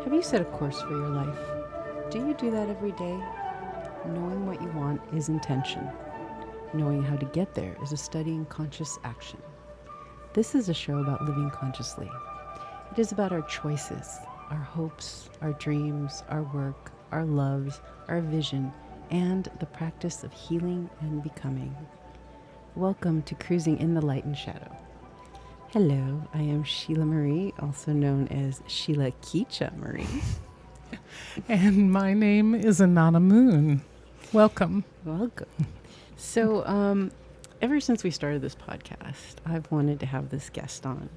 Have you set a course for your life? Do you do that every day? Knowing what you want is intention. Knowing how to get there is a study in conscious action. This is a show about living consciously. It is about our choices, our hopes, our dreams, our work, our loves, our vision, and the practice of healing and becoming. Welcome to Cruising in the Light and Shadow. Hello, I am Sheila Marie, also known as Sheila Keecha Marie. And my name is Anana Moon. Welcome. Welcome. So, ever since we started this podcast, I've wanted to have this guest on.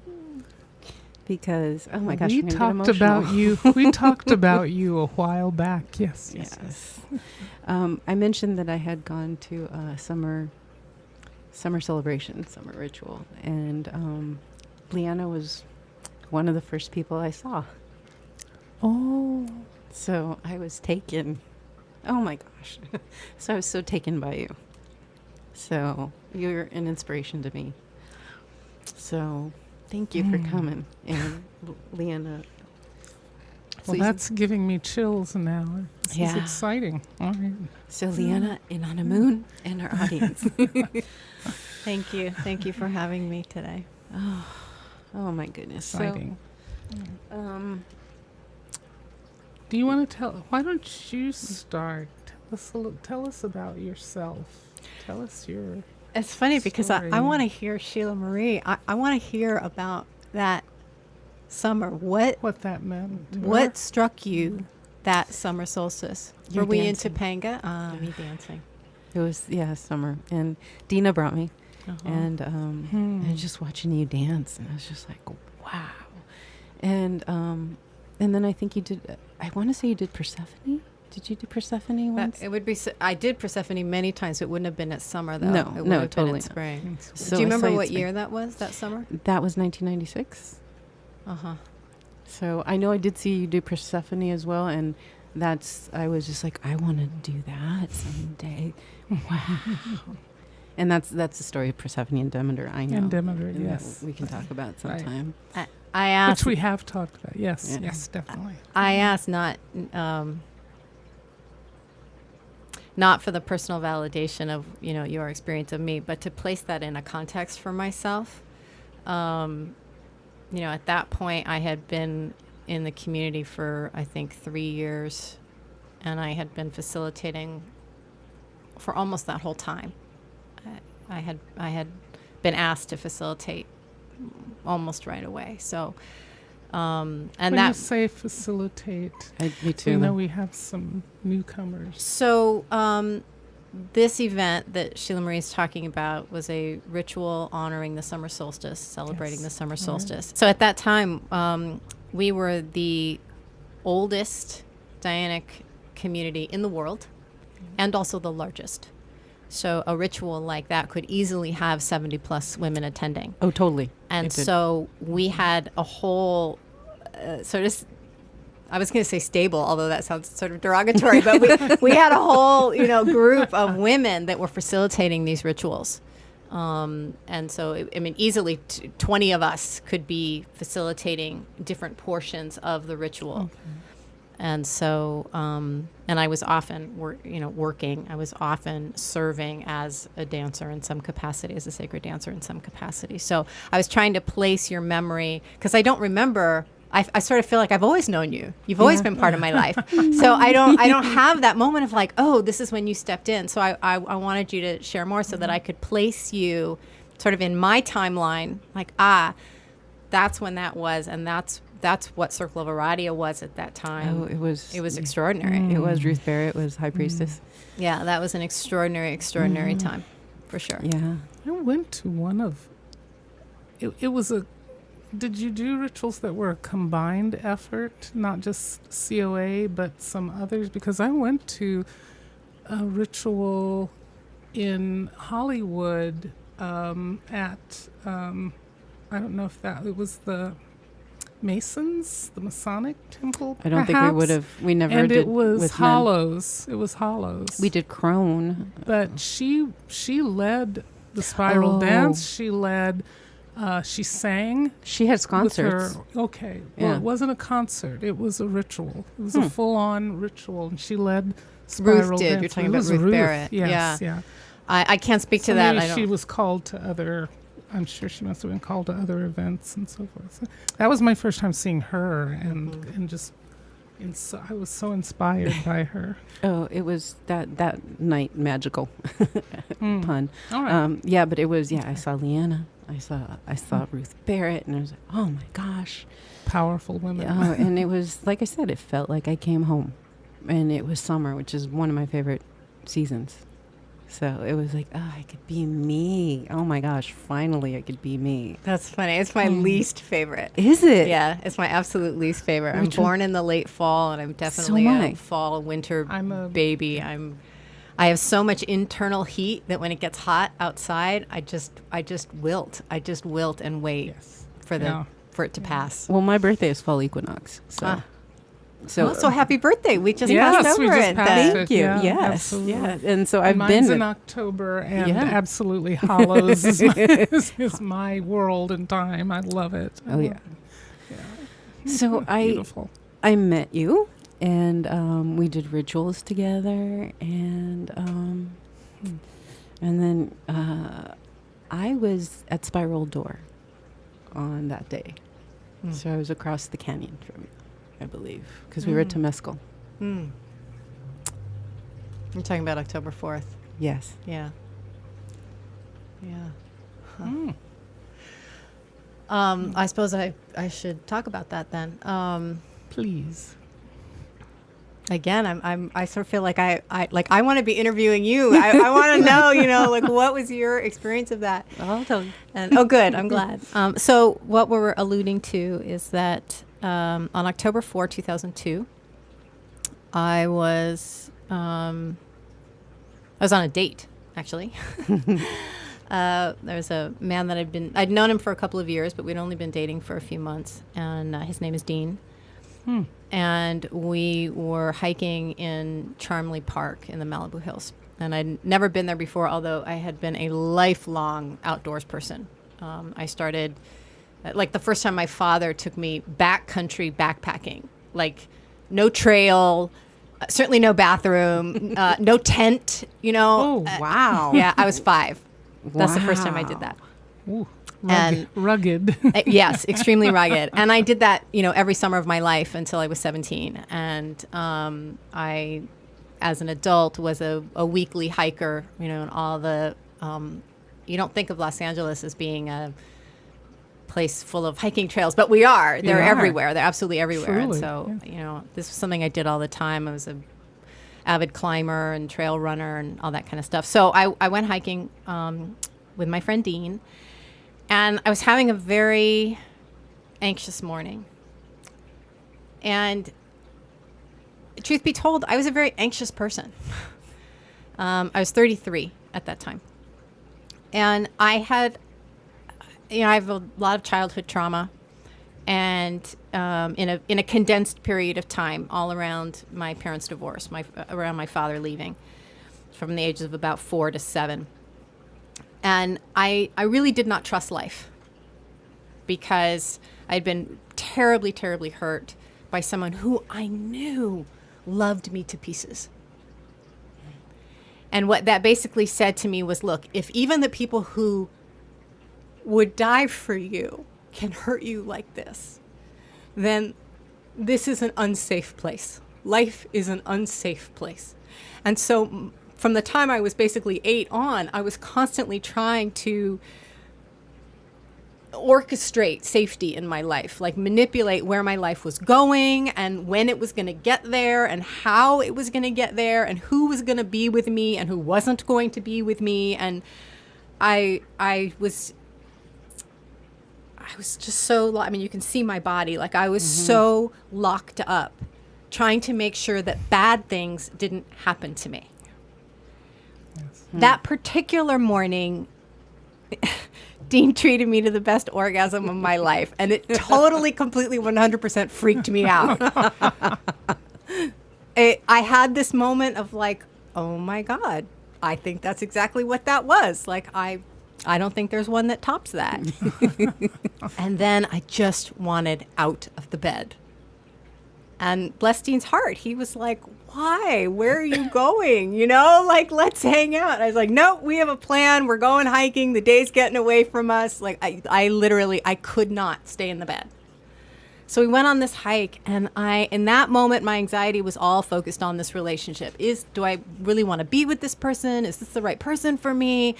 Because, oh my gosh, we talked about you. We talked about you a while back. Yes. I mentioned that I had gone to a summer celebration, summer ritual, and Lyena was one of the first people I saw. Oh. So I was taken. Oh my gosh. So I was so taken by you. So you're an inspiration to me. So thank you for coming. And Lyena. Well, that's giving me chills now. This is exciting. All right. So Lyena and Anana Moon and our audience. Thank you. Thank you for having me today. Oh my goodness. Exciting. So, do you want to tell? Why don't you start? Tell us about yourself. Tell us your. It's funny because story. I want to hear Sheila Marie. I want to hear about that summer. What that meant. What struck you that summer solstice? You're Were we in dancing. Topanga? Me dancing. It was, summer. And Dina brought me. Uh-huh. And and just watching you dance. And I was just like, wow. And then I think you did, I want to say you did Persephone. Did you do Persephone once? It would be. I did Persephone many times. It wouldn't have been at summer though. No, it would no, have totally been in not. spring. So Do you I saw remember you what at spring. year that was? That summer? That was 1996. So I know I did see you do Persephone as well, and I was just like, I want to do that someday. Wow. And that's the story of Persephone and Demeter. I know. And Demeter, And yes. that we can talk about sometime. I asked. Which we have talked about. Yes. Yeah. Yes, definitely. I asked not for the personal validation of your experience of me, but to place that in a context for myself. At that point, I had been in the community for I think 3 years, and I had been facilitating for almost that whole time. I had been asked to facilitate almost right away. So, and when that you say facilitate, Me too. we know we have some newcomers. So this event that Sheila Marie is talking about was a ritual honoring the summer solstice, celebrating the summer solstice. Right. So at that time, we were the oldest Dianic community in the world, and also the largest. So a ritual like that could easily have 70 plus women attending. Oh, totally. And so we had a whole I was going to say stable, although that sounds sort of derogatory, but we had a whole, group of women that were facilitating these rituals. And so, easily 20 of us could be facilitating different portions of the ritual. Okay. And so, and I was often, working. I was often serving as a dancer in some capacity, as a sacred dancer in some capacity. So I was trying to place your memory, because I don't remember. I sort of feel like I've always known you. You've always been part of my life. So I don't have that moment of like, oh, this is when you stepped in. So I wanted you to share more so that I could place you sort of in my timeline, like, that's when that was, and that's what Circle of Aradia was at that time. Oh, it was extraordinary. It was Ruth Barrett was High Priestess. Yeah, that was an extraordinary time, for sure. Yeah. I went to one of, it was did you do rituals that were a combined effort, not just COA, but some others? Because I went to a ritual in Hollywood at, I don't know if it was the Masons, the Masonic Temple, I don't think we would have. We never and did. it was with Hollows. Men. It was Hollows. We did Crone. But she led the spiral dance. She led She sang. She has concerts. With her, okay. Well, Yeah. it wasn't a concert. It was a ritual. It was a full-on ritual, and she led spiral Ruth did. dance. You're talking It about was Ruth Barrett. Yes, Yeah. yeah. I can't speak So to that. maybe I don't. she was called to other. I'm sure she must have been called to other events and so forth. So that was my first time seeing her, and just. I was so inspired by her. Oh, it was that night magical. Pun. All right. Yeah, but it was, I saw Lyena. I saw Ruth Barrett, and I was like, oh my gosh. Powerful women. Oh, and it was, like I said, it felt like I came home. And it was summer, which is one of my favorite seasons. So it was like, oh, I could be me. Oh my gosh, finally I could be me. That's funny. It's my least favorite. Is it? Yeah, it's my absolute least favorite. I'm Which one? born in the late fall, and I'm definitely am a I. fall winter I'm a- baby. I have so much internal heat that when it gets hot outside, I just wilt. I just wilt and wait Yes. for it to pass. Well, my birthday is fall equinox. So, Ah. so, So happy birthday! We just Yes, passed we over just it. passed then. it. thank you. Yeah, Yes. absolutely. Yeah. And so I've Mine's been in October, and Yeah. absolutely Hollows is my world and time. I love it. Oh, yeah. So Beautiful. I met you, and we did rituals together, and then I was at Spiral Door on that day. So I was across the canyon from you, I believe, because we were at Temescal. Mm. You're talking about October 4th. Yes. Yeah. Yeah. Mm. I suppose I should talk about that then. Please. Again, I sort of feel like I want to be interviewing you. I want to know, like, what was your experience of that? I'll tell you. And oh, good. I'm glad. So what we're alluding to is that on October 4, 2002, I was on a date, actually. There was a man that I'd known him for a couple of years, but we'd only been dating for a few months, and his name is Dean. And we were hiking in Charmley Park in the Malibu Hills. And I'd never been there before, although I had been a lifelong outdoors person. I started, like, the first time my father took me backcountry backpacking, like no trail, certainly no bathroom, no tent, Oh, Wow. Yeah, I was 5. That's the first time I did that. Ooh, And- rugged. Yes, extremely rugged. And I did that, every summer of my life until I was 17. And I, as an adult, was a weekly hiker, and all the, you don't think of Los Angeles as being a place full of hiking trails, but we are. They're are. everywhere. They're absolutely everywhere. And Truly, so, this was something I did all the time. I was a avid climber and trail runner and all that kind of stuff. So I went hiking with my friend Dean. And I was having a very anxious morning. And truth be told, I was a very anxious person. I was 33 at that time. And I had, I have a lot of childhood trauma. And in a condensed period of time, all around my parents' divorce, around my father leaving, from the ages of about 4 to 7. And I really did not trust life because I'd been terribly, terribly hurt by someone who I knew loved me to pieces. And what that basically said to me was, look, if even the people who would die for you can hurt you like this, then this is an unsafe place. Life is an unsafe place. And so from the time I was basically 8 on, I was constantly trying to orchestrate safety in my life, like manipulate where my life was going and when it was going to get there and how it was going to get there and who was going to be with me and who wasn't going to be with me. And I was just so, you can see my body, like I was so locked up trying to make sure that bad things didn't happen to me. That particular morning, Dean treated me to the best orgasm of my life, and it totally, completely, 100% freaked me out. I had this moment of like, oh my God, I think that's exactly what that was. Like, I I don't think there's one that tops that. And then I just wanted out of the bed. And bless Dean's heart, he was like, why? Where are you going? You know, like, let's hang out. And I was like, nope, we have a plan. We're going hiking. The day's getting away from us. Like, I literally could not stay in the bed. So we went on this hike, and in that moment, my anxiety was all focused on this relationship. Do I really want to be with this person? Is this the right person for me?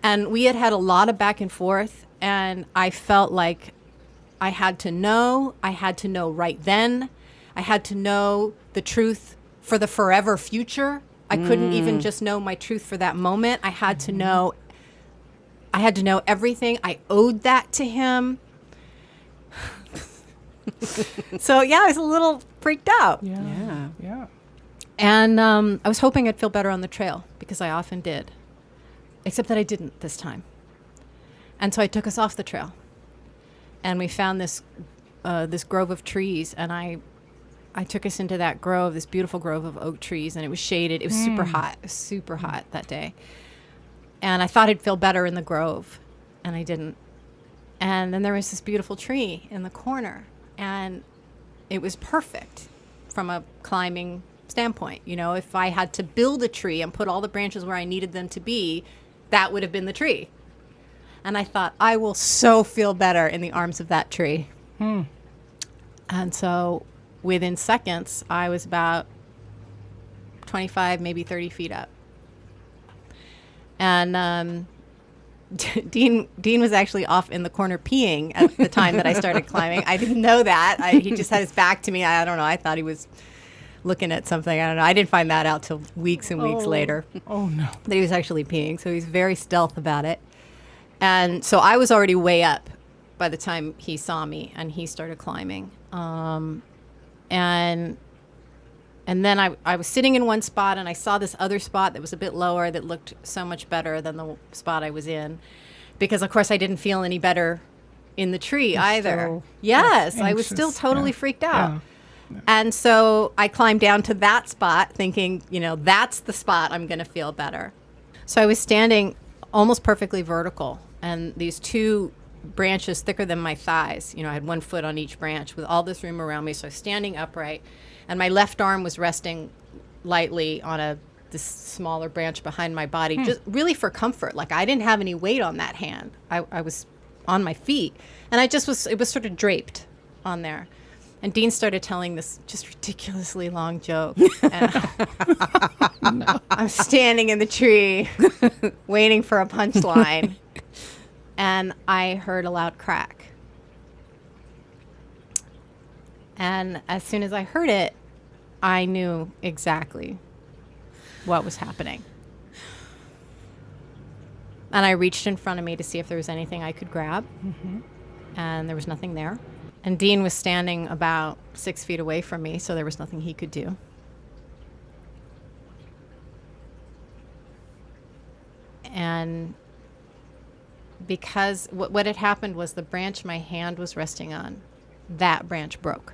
And we had a lot of back and forth, and I felt like I had to know right then. I had to know the truth for the forever future. I couldn't even just know my truth for that moment. I had to know everything. I owed that to him. So yeah, I was a little freaked out. Yeah. And I was hoping I'd feel better on the trail, because I often did. Except that I didn't this time. And so I took us off the trail. And we found this grove of trees, and I took us into that grove, this beautiful grove of oak trees, and it was shaded. It was super hot. It was super hot that day. And I thought I'd feel better in the grove, and I didn't. And then there was this beautiful tree in the corner, and it was perfect from a climbing standpoint. You know, if I had to build a tree and put all the branches where I needed them to be, that would have been the tree. And I thought, I will so feel better in the arms of that tree. And so within seconds, I was about 25, maybe 30 feet up. And Dean was actually off in the corner peeing at the time that I started climbing. I didn't know that. He just had his back to me. I don't know. I thought he was looking at something. I don't know. I didn't find that out till weeks and weeks later. Oh, no. That he was actually peeing. So he's very stealth about it. And so I was already way up by the time he saw me and he started climbing. And then I was sitting in one spot, and I saw this other spot that was a bit lower that looked so much better than the spot I was in, because of course I didn't feel any better in the tree either. Yes, I was still totally freaked out. Yeah. And so I climbed down to that spot thinking, you know, that's the spot I'm going to feel better. So I was standing almost perfectly vertical, and these two branches thicker than my thighs, you know, I had 1 foot on each branch with all this room around me. So I was standing upright, and my left arm was resting lightly on this smaller branch behind my body, just really for comfort. Like, I didn't have any weight on that hand. I was on my feet, and it was sort of draped on there. And Dean started telling this just ridiculously long joke. And I'm standing in the tree waiting for a punchline, and I heard a loud crack. And as soon as I heard it, I knew exactly what was happening. And I reached in front of me to see if there was anything I could grab. And there was nothing there. And Dean was standing about 6 feet away from me, so there was nothing he could do. And because what had happened was the branch my hand was resting on, that branch broke.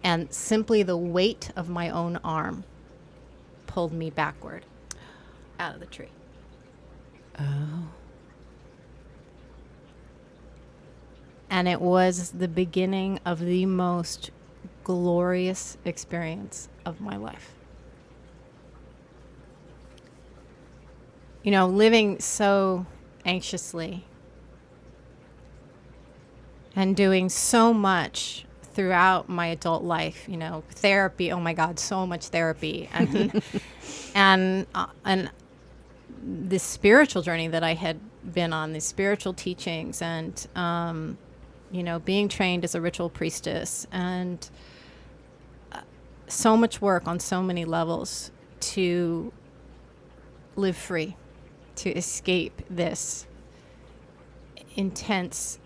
And simply the weight of my own arm pulled me backward out of the tree. Oh. And it was the beginning of the most glorious experience of my life. You know, living so anxiously and doing so much throughout my adult life, you know, therapy, oh my God, so much therapy. And this spiritual journey that I had been on, these spiritual teachings, and, you know, being trained as a ritual priestess, and so much work on so many levels to live free, to escape this intense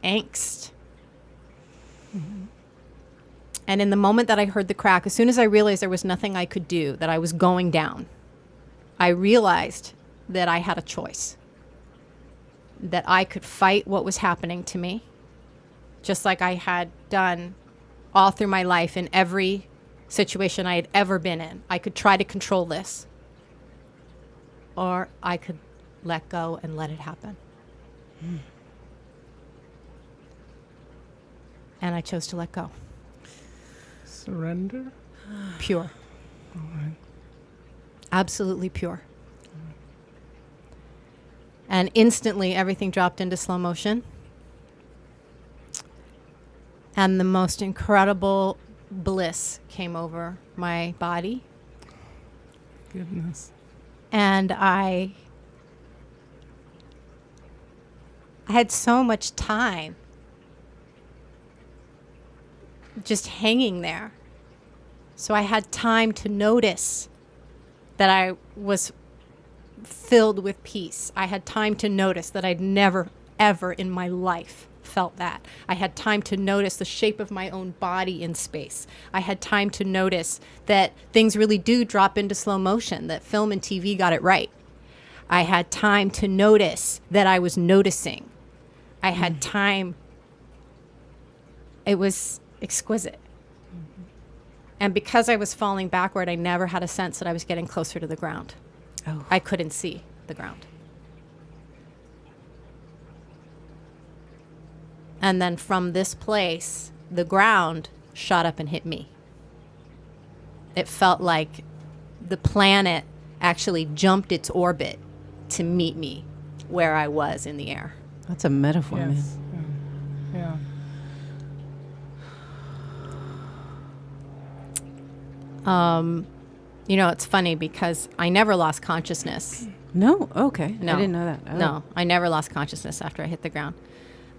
angst. And in the moment that I heard the crack, as soon as I realized there was nothing I could do, that I was going down, I realized that I had a choice, that I could fight what was happening to me, just like I had done all through my life in every situation I had ever been in. I could try to control this, or I could let go, and let it happen. And I chose to let go. Surrender? Pure. All right. Absolutely pure. And instantly everything dropped into slow motion. And the most incredible bliss came over my body. Goodness. And I had so much time just hanging there. So I had time to notice that I was filled with peace. I had time to notice that I'd never, ever in my life felt that. I had time to notice the shape of my own body in space. I had time to notice that things really do drop into slow motion, that film and TV got it right. I had time to notice that I was noticing. I had time. It was exquisite. And because I was falling backward, I never had a sense that I was getting closer to the ground. Oh. I couldn't see the ground. And then from this place, the ground shot up and hit me. It felt like the planet actually jumped its orbit to meet me where I was in the air. That's a metaphor, man. Yes. Yeah. You know, it's funny because I never lost consciousness. No? Okay. No. I didn't know that. Oh. No, I never lost consciousness after I hit the ground.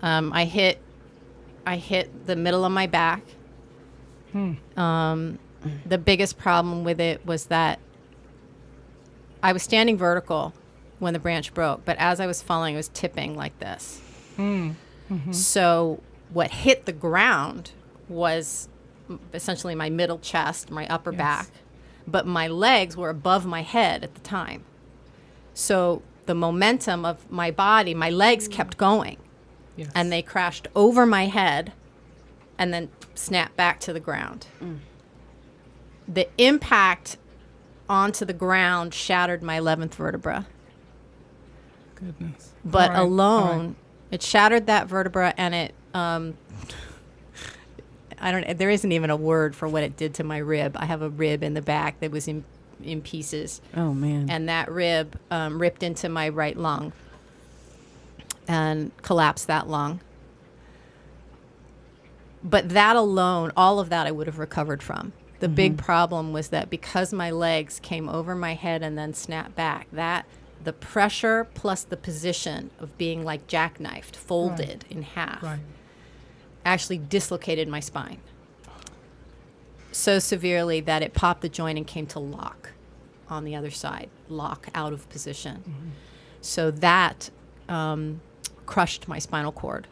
I hit the middle of my back. The biggest problem with it was that I was standing vertical when the branch broke, but as I was falling, I was tipping like this. So what hit the ground was essentially my middle chest, my upper back, but my legs were above my head at the time. So the momentum of my body, my legs kept going. Yes. And they crashed over my head and then snapped back to the ground. The impact onto the ground shattered my 11th vertebra. Goodness. But All right. alone, it shattered that vertebra, and it, there isn't even a word for what it did to my rib. I have a rib in the back that was in pieces. Oh, man. And that rib ripped into my right lung and collapsed that lung. But that alone, all of that I would have recovered from. The big problem was that because my legs came over my head and then snapped back, that the pressure plus the position of being like jackknifed, folded in half, actually dislocated my spine so severely that it popped the joint and came to lock on the other side, lock out of position. So that crushed my spinal cord,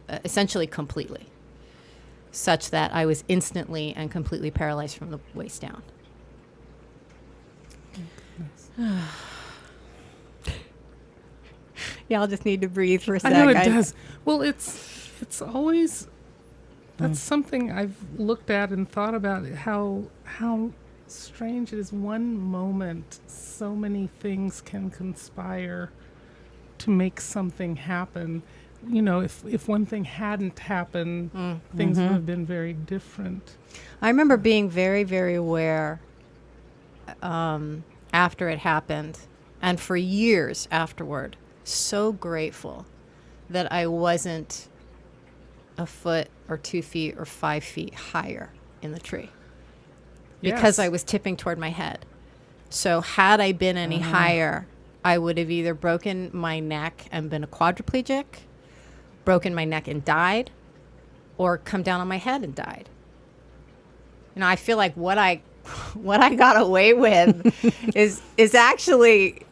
essentially completely, such that I was instantly and completely paralyzed from the waist down. Y'all just need to breathe for a I second. know it does. Well, it's always, that's something I've looked at and thought about, how strange it is. One moment, so many things can conspire to make something happen. You know, if one thing hadn't happened, things would have been very different. I remember being very, very aware after it happened, and for years afterward, so grateful that I wasn't a foot or 2 feet or 5 feet higher in the tree, because I was tipping toward my head. So had I been any higher, I would have either broken my neck and been a quadriplegic, broken my neck and died, or come down on my head and died. You know, I feel like what I got away with is actually,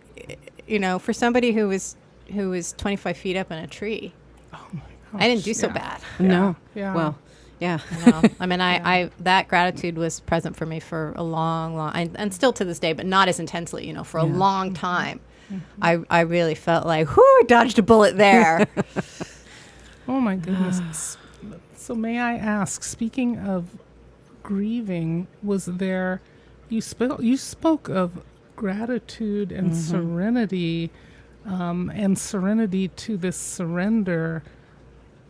you know, for somebody who was 25 feet up in a tree, Oh my gosh, I didn't do so bad. No. Yeah. Well, yeah. No, I mean, I that gratitude was present for me for a long, and still to this day, but not as intensely, you know, for a long time. I really felt like, whoo, I dodged a bullet there. Oh my goodness. So may I ask, speaking of grieving, was there, you spoke of gratitude and serenity. and serenity to this surrender.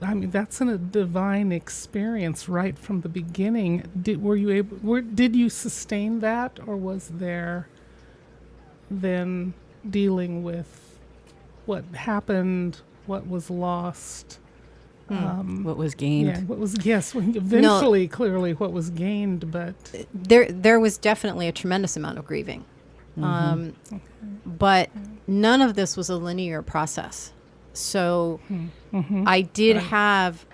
I mean, that's a divine experience right from the beginning. Did you sustain that, or was there then dealing with what happened, what was lost? What was gained? Yeah, eventually, clearly, what was gained, but There was definitely a tremendous amount of grieving. But none of this was a linear process. So I did have,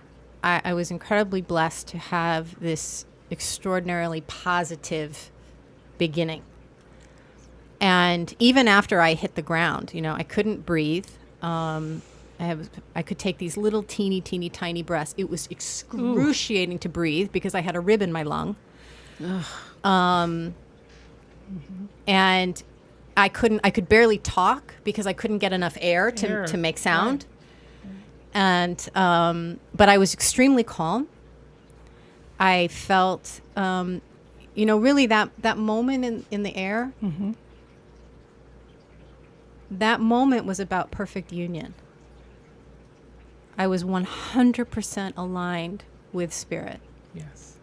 I was incredibly blessed to have this extraordinarily positive beginning. And even after I hit the ground, I couldn't breathe. I could take these little teeny tiny breaths. It was excruciating to breathe because I had a rib in my lung. And I could barely talk because I couldn't get enough air to make sound. Right. And, but I was extremely calm. I felt, really that moment in the air, that moment was about perfect union. I was 100% aligned with spirit. Yes.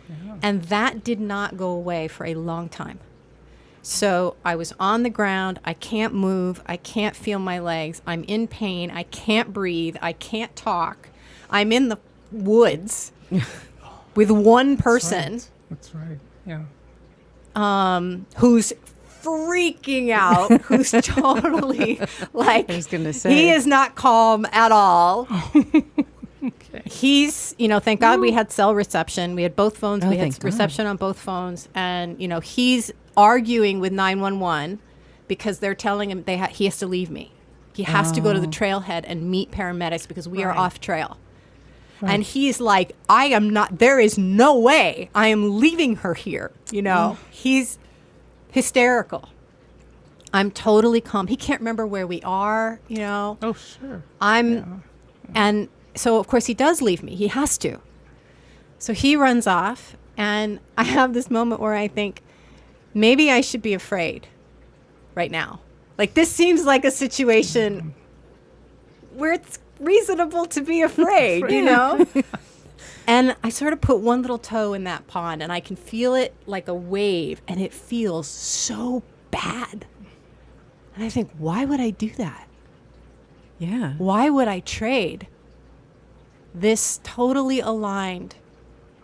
Yeah. And that did not go away for a long time. So I was on the ground. I can't move. I can't feel my legs. I'm in pain. I can't breathe. I can't talk. I'm in the woods with one person. That's right. Yeah. Who's freaking out, who's totally like, I was going to say. he is not calm at all. Okay. He's, thank God we had cell reception. We had both phones. Oh, We had thank God. reception on both phones. And, he's arguing with 911 because they're telling him he has to leave me. He has to go to the trailhead and meet paramedics because we are Right. off trail. Right. And he's like, I am not, there is no way I am leaving her here. He's hysterical. I'm totally calm. He can't remember where we are, Oh, sure. And so, of course, he does leave me. He has to. So he runs off, and I have this moment where I think, maybe I should be afraid right now. Like, this seems like a situation where it's reasonable to be afraid, And I sort of put one little toe in that pond, and I can feel it like a wave, and it feels so bad. And I think, why would I do that? Yeah. Why would I trade this totally aligned,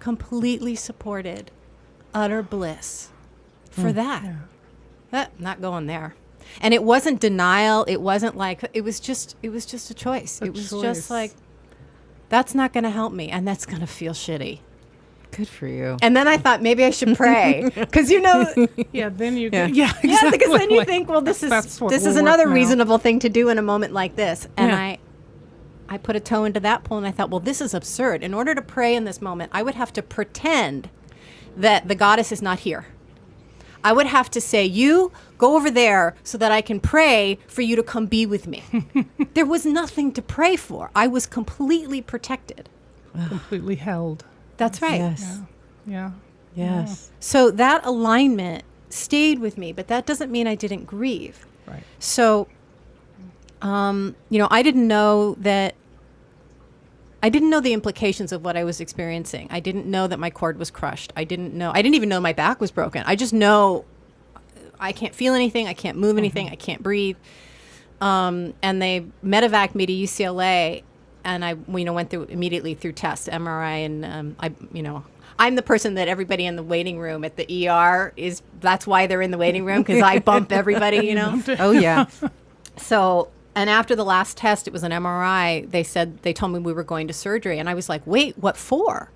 completely supported, utter bliss for that? Not going there. And it wasn't denial. It wasn't like, it was just a choice. It was just like, that's not going to help me, and that's going to feel shitty. Good for you. And then I thought maybe I should pray because Yeah, then you Yeah. exactly. yeah, because then you Like, think, well, this that's what is will another work now. reasonable thing to do in a moment like this. And Yeah. I put a toe into that pool, and I thought, well, this is absurd. In order to pray in this moment, I would have to pretend that the goddess is not here. I would have to say, you go over there so that I can pray for you to come be with me. There was nothing to pray for. I was completely protected. Completely held. That's right. Yes. Yeah. Yes. So that alignment stayed with me, but that doesn't mean I didn't grieve. Right. So, I didn't know that. I didn't know the implications of what I was experiencing. I didn't know that my cord was crushed. I didn't even know my back was broken. I just know I can't feel anything. I can't move anything. I can't breathe. And they medevaced me to UCLA, and I, went immediately through tests, MRI, and I'm the person that everybody in the waiting room at the ER is. That's why they're in the waiting room, because I bump everybody. Oh, yeah. So. And after the last test, it was an MRI. They told me we were going to surgery, and I was like, "Wait, what for?"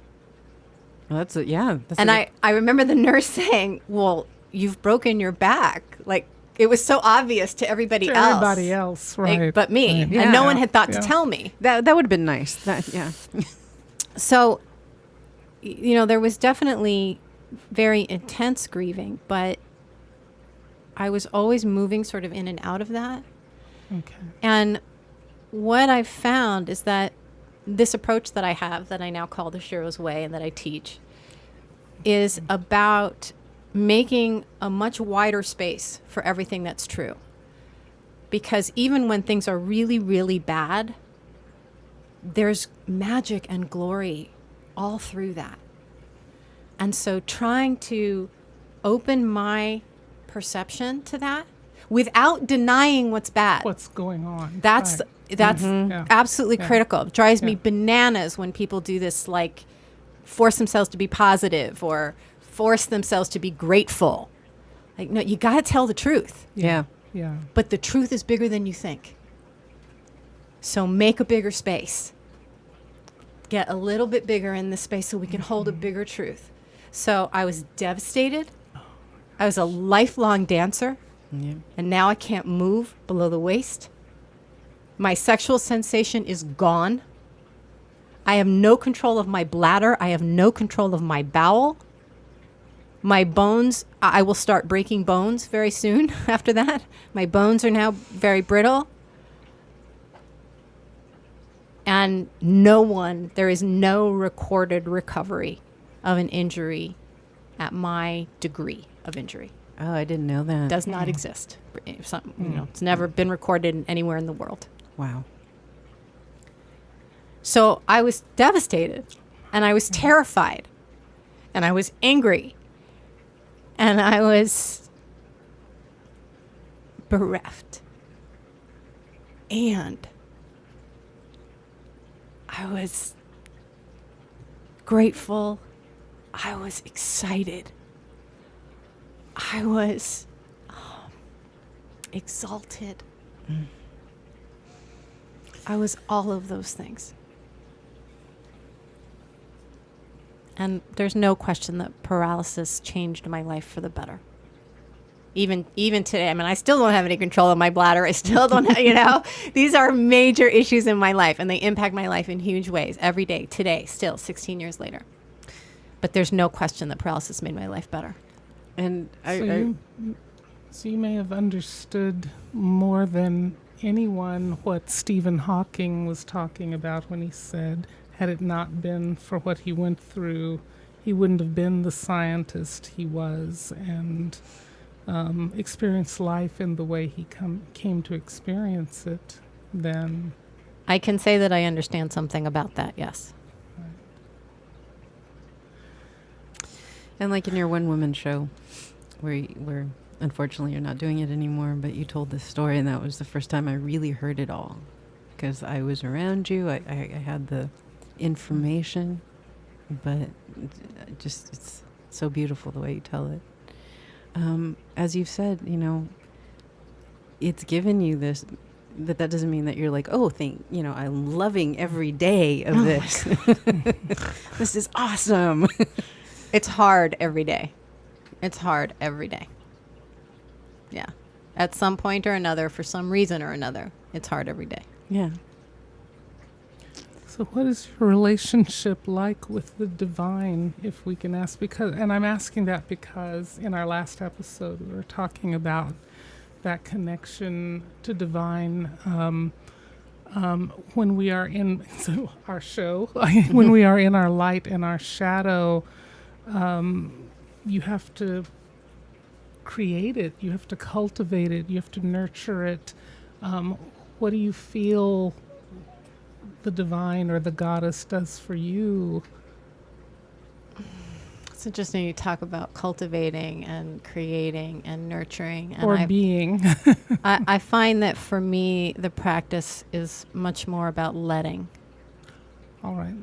Well, that's it. Yeah. That's And I remember the nurse saying, "Well, you've broken your back." Like, it was so obvious to everybody else. Everybody else, Like, right? but me, Right. and no Yeah. one had thought to Yeah. tell me. that would have been nice. Yeah. So, there was definitely very intense grieving, but I was always moving sort of in and out of that. Okay. And what I've found is that this approach that I have, that I now call the Shiro's Way and that I teach, is about making a much wider space for everything that's true. because even when things are really, really bad, there's magic and glory all through that. And so trying to open my perception to that without denying what's bad. What's going on? That's Right. Yeah. absolutely Yeah. critical. It drives me Yeah. bananas when people do this, like force themselves to be positive or force themselves to be grateful. Like, no, you got to tell the truth. Yeah. Yeah. But the truth is bigger than you think. So make a bigger space. Get a little bit bigger in this space so we can hold a bigger truth. So I was devastated. I was a lifelong dancer. Yeah. And now I can't move below the waist. My sexual sensation is gone. I have no control of my bladder. I have no control of my bowel. My bones, I will start breaking bones very soon after that. My bones are now very brittle. And there is no recorded recovery of an injury at my degree of injury. Oh, I didn't know that. Does not exist. It's never been recorded anywhere in the world. Wow. So I was devastated, and I was terrified, and I was angry, and I was bereft, and I was grateful. I was excited. I was exalted. I was all of those things. And there's no question that paralysis changed my life for the better. Even today, I mean, I still don't have any control of my bladder. I still don't have, these are major issues in my life, and they impact my life in huge ways every day, today, still 16 years later. But there's no question that paralysis made my life better. And So you may have understood more than anyone what Stephen Hawking was talking about when he said, had it not been for what he went through, he wouldn't have been the scientist he was, and experienced life in the way he came to experience it. Then I can say that I understand something about that, yes. And like in your one woman show, where unfortunately you're not doing it anymore, but you told this story, and that was the first time I really heard it all, because I was around you. I had the information, but it's so beautiful the way you tell it. As you've said, it's given you this. That doesn't mean that you're like, I'm loving every day of this. This is awesome. It's hard every day. It's hard every day. Yeah. At some point or another, for some reason or another, it's hard every day. Yeah. So what is your relationship like with the divine, if we can ask? And I'm asking that because in our last episode, we were talking about that connection to divine when we are in our show, when we are in our light and our shadow, you have to create it, you have to cultivate it, you have to nurture it. What do you feel the divine or the goddess does for you? It's interesting you talk about cultivating and creating and nurturing. And Or being. I find that for me, the practice is much more about letting. All right.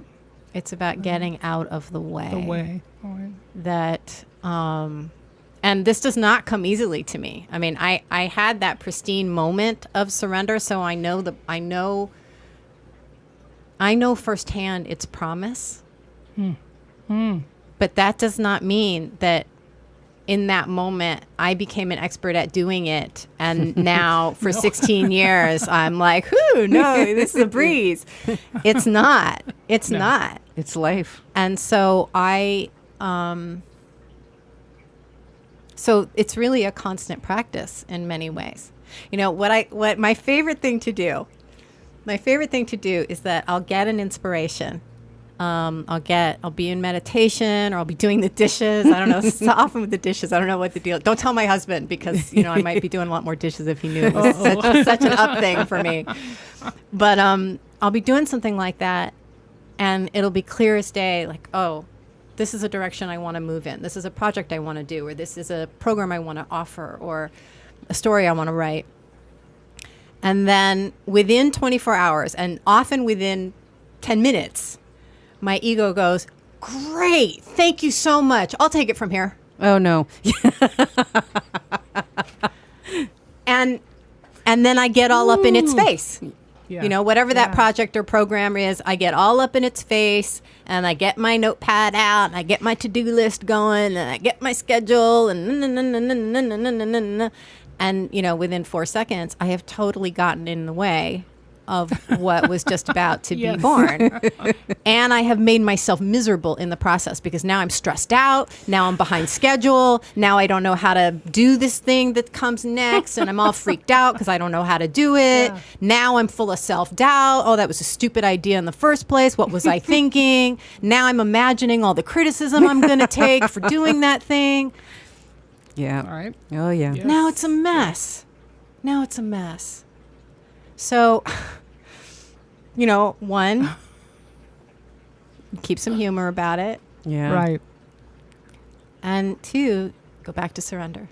It's about getting out of the way. The way. All right. That, and this does not come easily to me. I mean, I had that pristine moment of surrender, so I know firsthand its promise. But that does not mean that in that moment I became an expert at doing it, and now for 16 years I'm like, whoo, no, this is a breeze. It's not. It's not. It's life. And so so it's really a constant practice in many ways. What my favorite thing to do is that I'll get an inspiration I'll be in meditation, or I'll be doing the dishes. I don't know. So often with the dishes, I don't know what the deal. Don't tell my husband, because I might be doing a lot more dishes if he knew it was such an up thing for me. But I'll be doing something like that, and it'll be clear as day. Like, oh, this is a direction I want to move in. This is a project I want to do, or this is a program I want to offer, or a story I want to write. And then within 24 hours, and often within 10 minutes, my ego goes, great, thank you so much. I'll take it from here. Oh, no. And then I get all up in its face. Yeah. Whatever that project or program is, I get all up in its face, and I get my notepad out, and I get my to-do list going, and I get my schedule, and within 4 seconds, I have totally gotten in the way of what was just about to be born. And I have made myself miserable in the process, because now I'm stressed out. Now I'm behind schedule. Now I don't know how to do this thing that comes next. And I'm all freaked out because I don't know how to do it. Yeah. Now I'm full of self-doubt. Oh, that was a stupid idea in the first place. What was I thinking? Now I'm imagining all the criticism I'm going to take for doing that thing. Yeah. All right. Oh, yeah. Yes. Now it's a mess. Now it's a mess. So, one, keep some humor about it. Yeah. Right. And two, go back to surrender.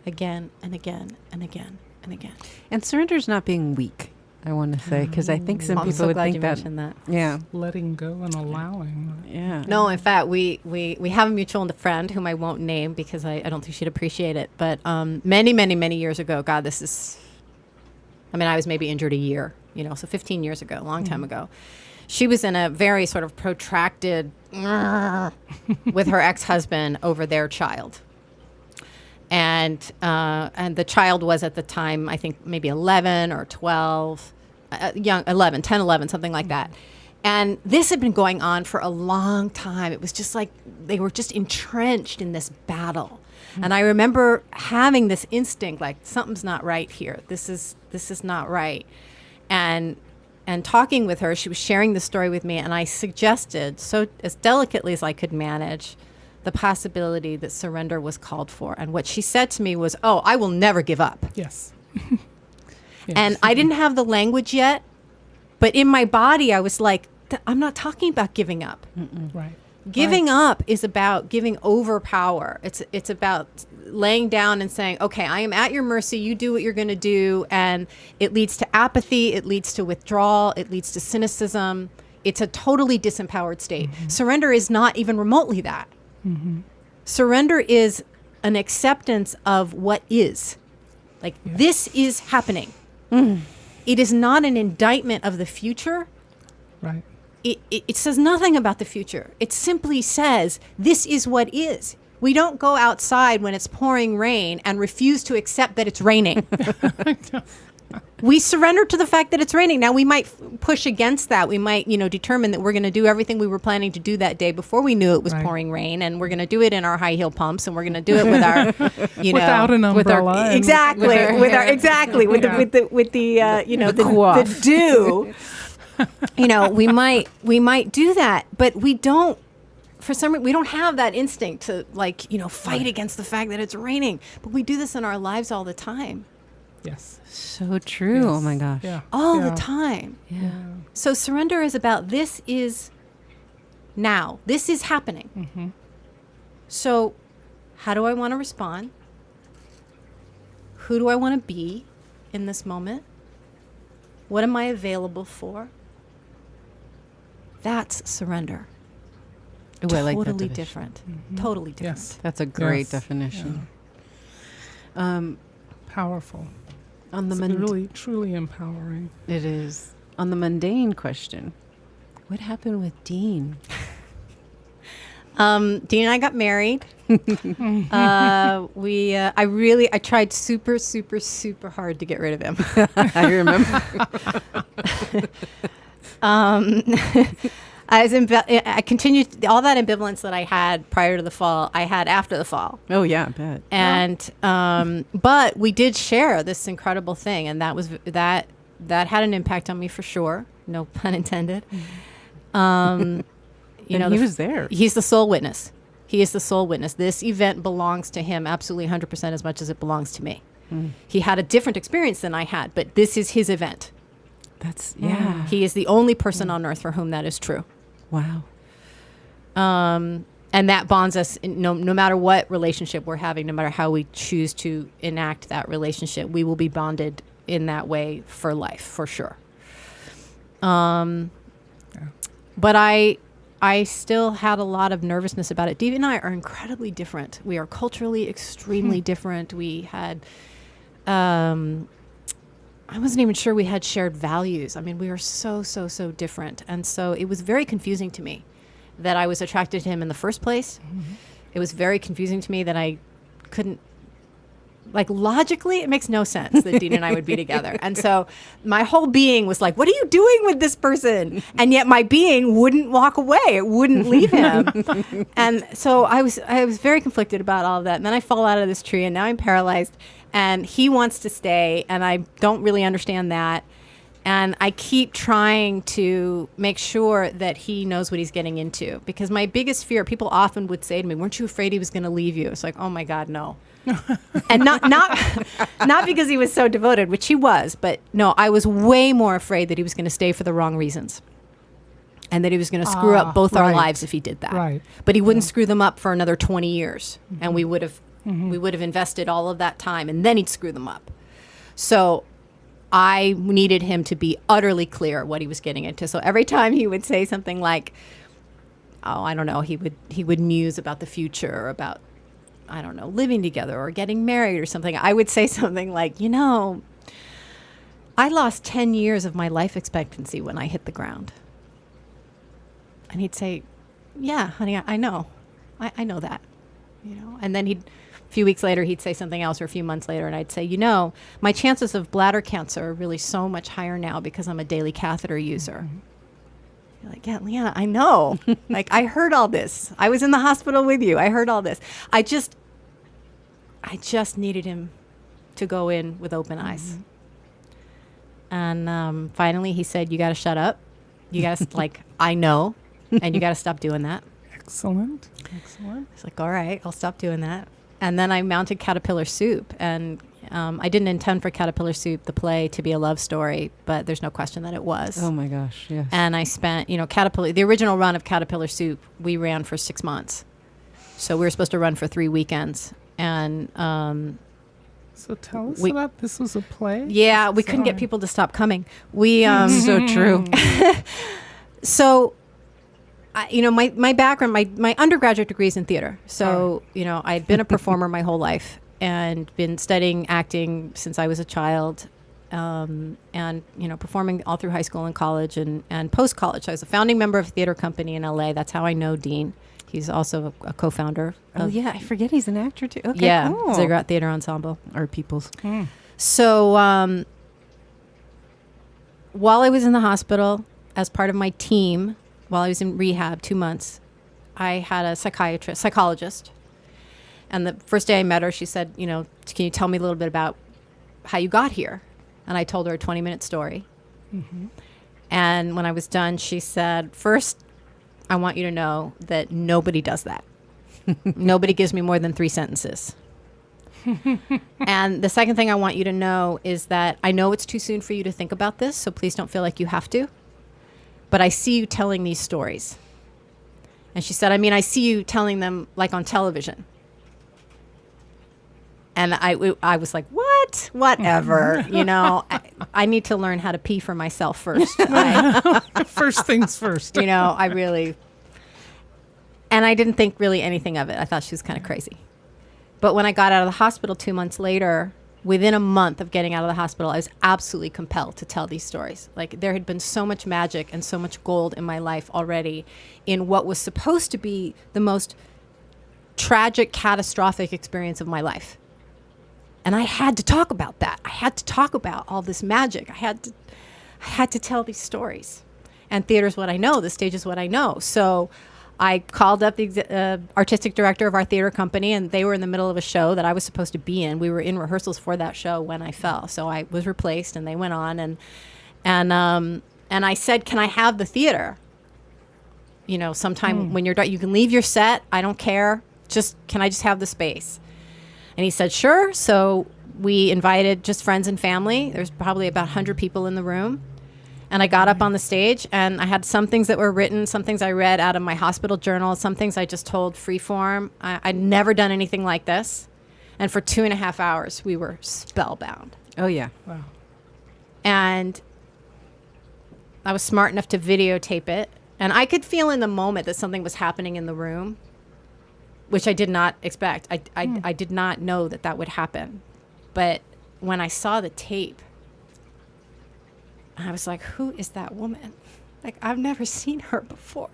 Again and again and again and again. And surrender's not being weak, I want to say, because I think some I'm people so would glad think you that. mentioned that. Yeah. Letting go and allowing. Yeah. No, in fact, we have a mutual friend whom I won't name because I don't think she'd appreciate it. But many, many, many years ago, God, I was maybe injured a year, so 15 years ago, a long time ago. She was in a very sort of protracted with her ex-husband over their child. And the child was at the time, I think maybe 11 or 12, young, 11, 10, 11, something like that. And this had been going on for a long time. It was just like they were just entrenched in this battle. And I remember having this instinct, like, something's not right here. This is not right. And talking with her, she was sharing the story with me, and I suggested, so as delicately as I could manage, the possibility that surrender was called for. And what she said to me was, oh, I will never give up. Yes. And I didn't have the language yet, but in my body, I was like, I'm not talking about giving up. Right. Giving up is about giving over power. It's about laying down and saying, okay, I am at your mercy. You do what you're going to do. And it leads to apathy. It leads to withdrawal. It leads to cynicism. It's a totally disempowered state. Surrender is not even remotely that. Surrender is an acceptance of what is. Like, this is happening. It is not an indictment of the future. Right. It says nothing about the future. It simply says, this is what is. We don't go outside when it's pouring rain and refuse to accept that it's raining. We surrender to the fact that it's raining. Now, we might push against that. We might, determine that we're going to do everything we were planning to do that day before we knew it was pouring rain, and we're going to do it in our high heel pumps, and we're going to do it with our, without an umbrella. Exactly. With the dew. We might do that, but we don't. For some reason, we don't have that instinct to fight against the fact that it's raining. But we do this in our lives all the time. Yes. So true. Yes. Oh my gosh. Yeah. All the time. Yeah. So surrender is about, this is now. This is happening. So how do I want to respond? Who do I want to be in this moment? What am I available for? That's surrender. Ooh, I like that Totally definition. different. Totally different. Yes. That's a great Yes. definition. Powerful. On the It's really, truly empowering. it is. On the mundane question, what happened with Dean? Dean and I got married. I tried super, super, super hard to get rid of him. I remember. I continued all that ambivalence that I had prior to the fall. I had after the fall, Oh yeah, I bet. and but we did share this incredible thing, and that had an impact on me for sure. No pun intended. You know, he was there. He's the sole witness. He is the sole witness. This event belongs to him absolutely 100% as much as it belongs to me. He had a different experience than I had, but this is his event. That's, yeah. He is the only person on earth for whom that is true. Wow. And that bonds us no matter what relationship we're having, no matter how we choose to enact that relationship, we will be bonded in that way for life, for sure. But I still had a lot of nervousness about it. Dee and I are incredibly different. We are culturally extremely different. We had, I wasn't even sure we had shared values. I mean, we are so different. And so it was very confusing to me that I was attracted to him in the first place. It was very confusing to me that I couldn't, like, logically, it makes no sense that Dean and I would be together. And so my whole being was like, what are you doing with this person? And yet my being wouldn't walk away. It wouldn't leave him. And so I was very conflicted about all of that. And then I fall out of this tree and now I'm paralyzed and he wants to stay and I don't really understand that. And I keep trying to make sure that he knows what he's getting into. Because my biggest fear, people often would say to me, weren't you afraid he was going to leave you? It's like, oh my God, no. And not because he was so devoted, which he was, but no, I was way more afraid that he was going to stay for the wrong reasons. And that he was going to screw up both our lives if he did that. Right. But he wouldn't screw them up for another 20 years. And we would have invested all of that time and then he'd screw them up. So I needed him to be utterly clear what he was getting into. So every time he would say something like, oh, I don't know, he would muse about the future or about, I don't know, living together or getting married or something. I would say something like, you know, I lost 10 years of my life expectancy when I hit the ground. And he'd say, yeah, honey, I know. I know that. You know, and then a few weeks later, he'd say something else, or a few months later, and I'd say, you know, my chances of bladder cancer are really so much higher now because I'm a daily catheter user. You're like, yeah, Lyena, I know. Like, I heard all this. I was in the hospital with you. I heard all this. I just needed him to go in with open eyes. And finally, he said, you got to shut up. You got to, like, I know, and you got to stop doing that. Excellent. It's like, all right, I'll stop doing that. And then I mounted Caterpillar Soup. And I didn't intend for Caterpillar Soup, the play, to be a love story, but there's no question that it was. Oh my gosh, yes. And I spent, the original run of Caterpillar Soup, we ran for 6 months. So we were supposed to run for 3 weekends. And so tell us about, this was a play? Yeah, we couldn't get people to stop coming. We so true. So my background, my undergraduate degree is in theater. So, I'd been a performer my whole life and been studying acting since I was a child, and, performing all through high school and college and post-college. So I was a founding member of a theater company in LA. That's how I know Dean. He's also a co-founder. Oh, yeah. I forget he's an actor, too. Okay, yeah, cool. Ziggurat Theater Ensemble. Our people's. So while I was in the hospital, as part of my team, while I was in rehab 2 months, I had a psychologist. And the first day I met her, she said, can you tell me a little bit about how you got here? And I told her a 20-minute story. And when I was done, she said, first, I want you to know that nobody does that. Nobody gives me more than 3 sentences. And the second thing I want you to know is that I know it's too soon for you to think about this, so please don't feel like you have to. But I see you telling these stories. And she said, I see you telling them like on television. And I was like, what? Whatever. I need to learn how to pee for myself first. First things first. And I didn't think really anything of it. I thought she was kind of crazy. But when I got out of the hospital 2 months later, within a month of getting out of the hospital, I was absolutely compelled to tell these stories. Like, there had been so much magic and so much gold in my life already in what was supposed to be the most tragic, catastrophic experience of my life. And I had to talk about that. I had to talk about all this magic. I had to tell these stories. And theater's what I know. The stage is what I know. So I called up the artistic director of our theater company, and they were in the middle of a show that I was supposed to be in. We were in rehearsals for that show when I fell. So I was replaced, and they went on. And I said, can I have the theater? sometime when you're done, you can leave your set. I don't care. Can I just have the space? And he said, sure. So we invited just friends and family. There's probably about 100 people in the room. And I got up on the stage, and I had some things that were written, some things I read out of my hospital journal, some things I just told free form. I'd never done anything like this. And for 2.5 hours, we were spellbound. Oh, yeah. Wow. And I was smart enough to videotape it. And I could feel in the moment that something was happening in the room, which I did not expect. I did not know that would happen. But when I saw the tape, I was like, who is that woman? Like, I've never seen her before.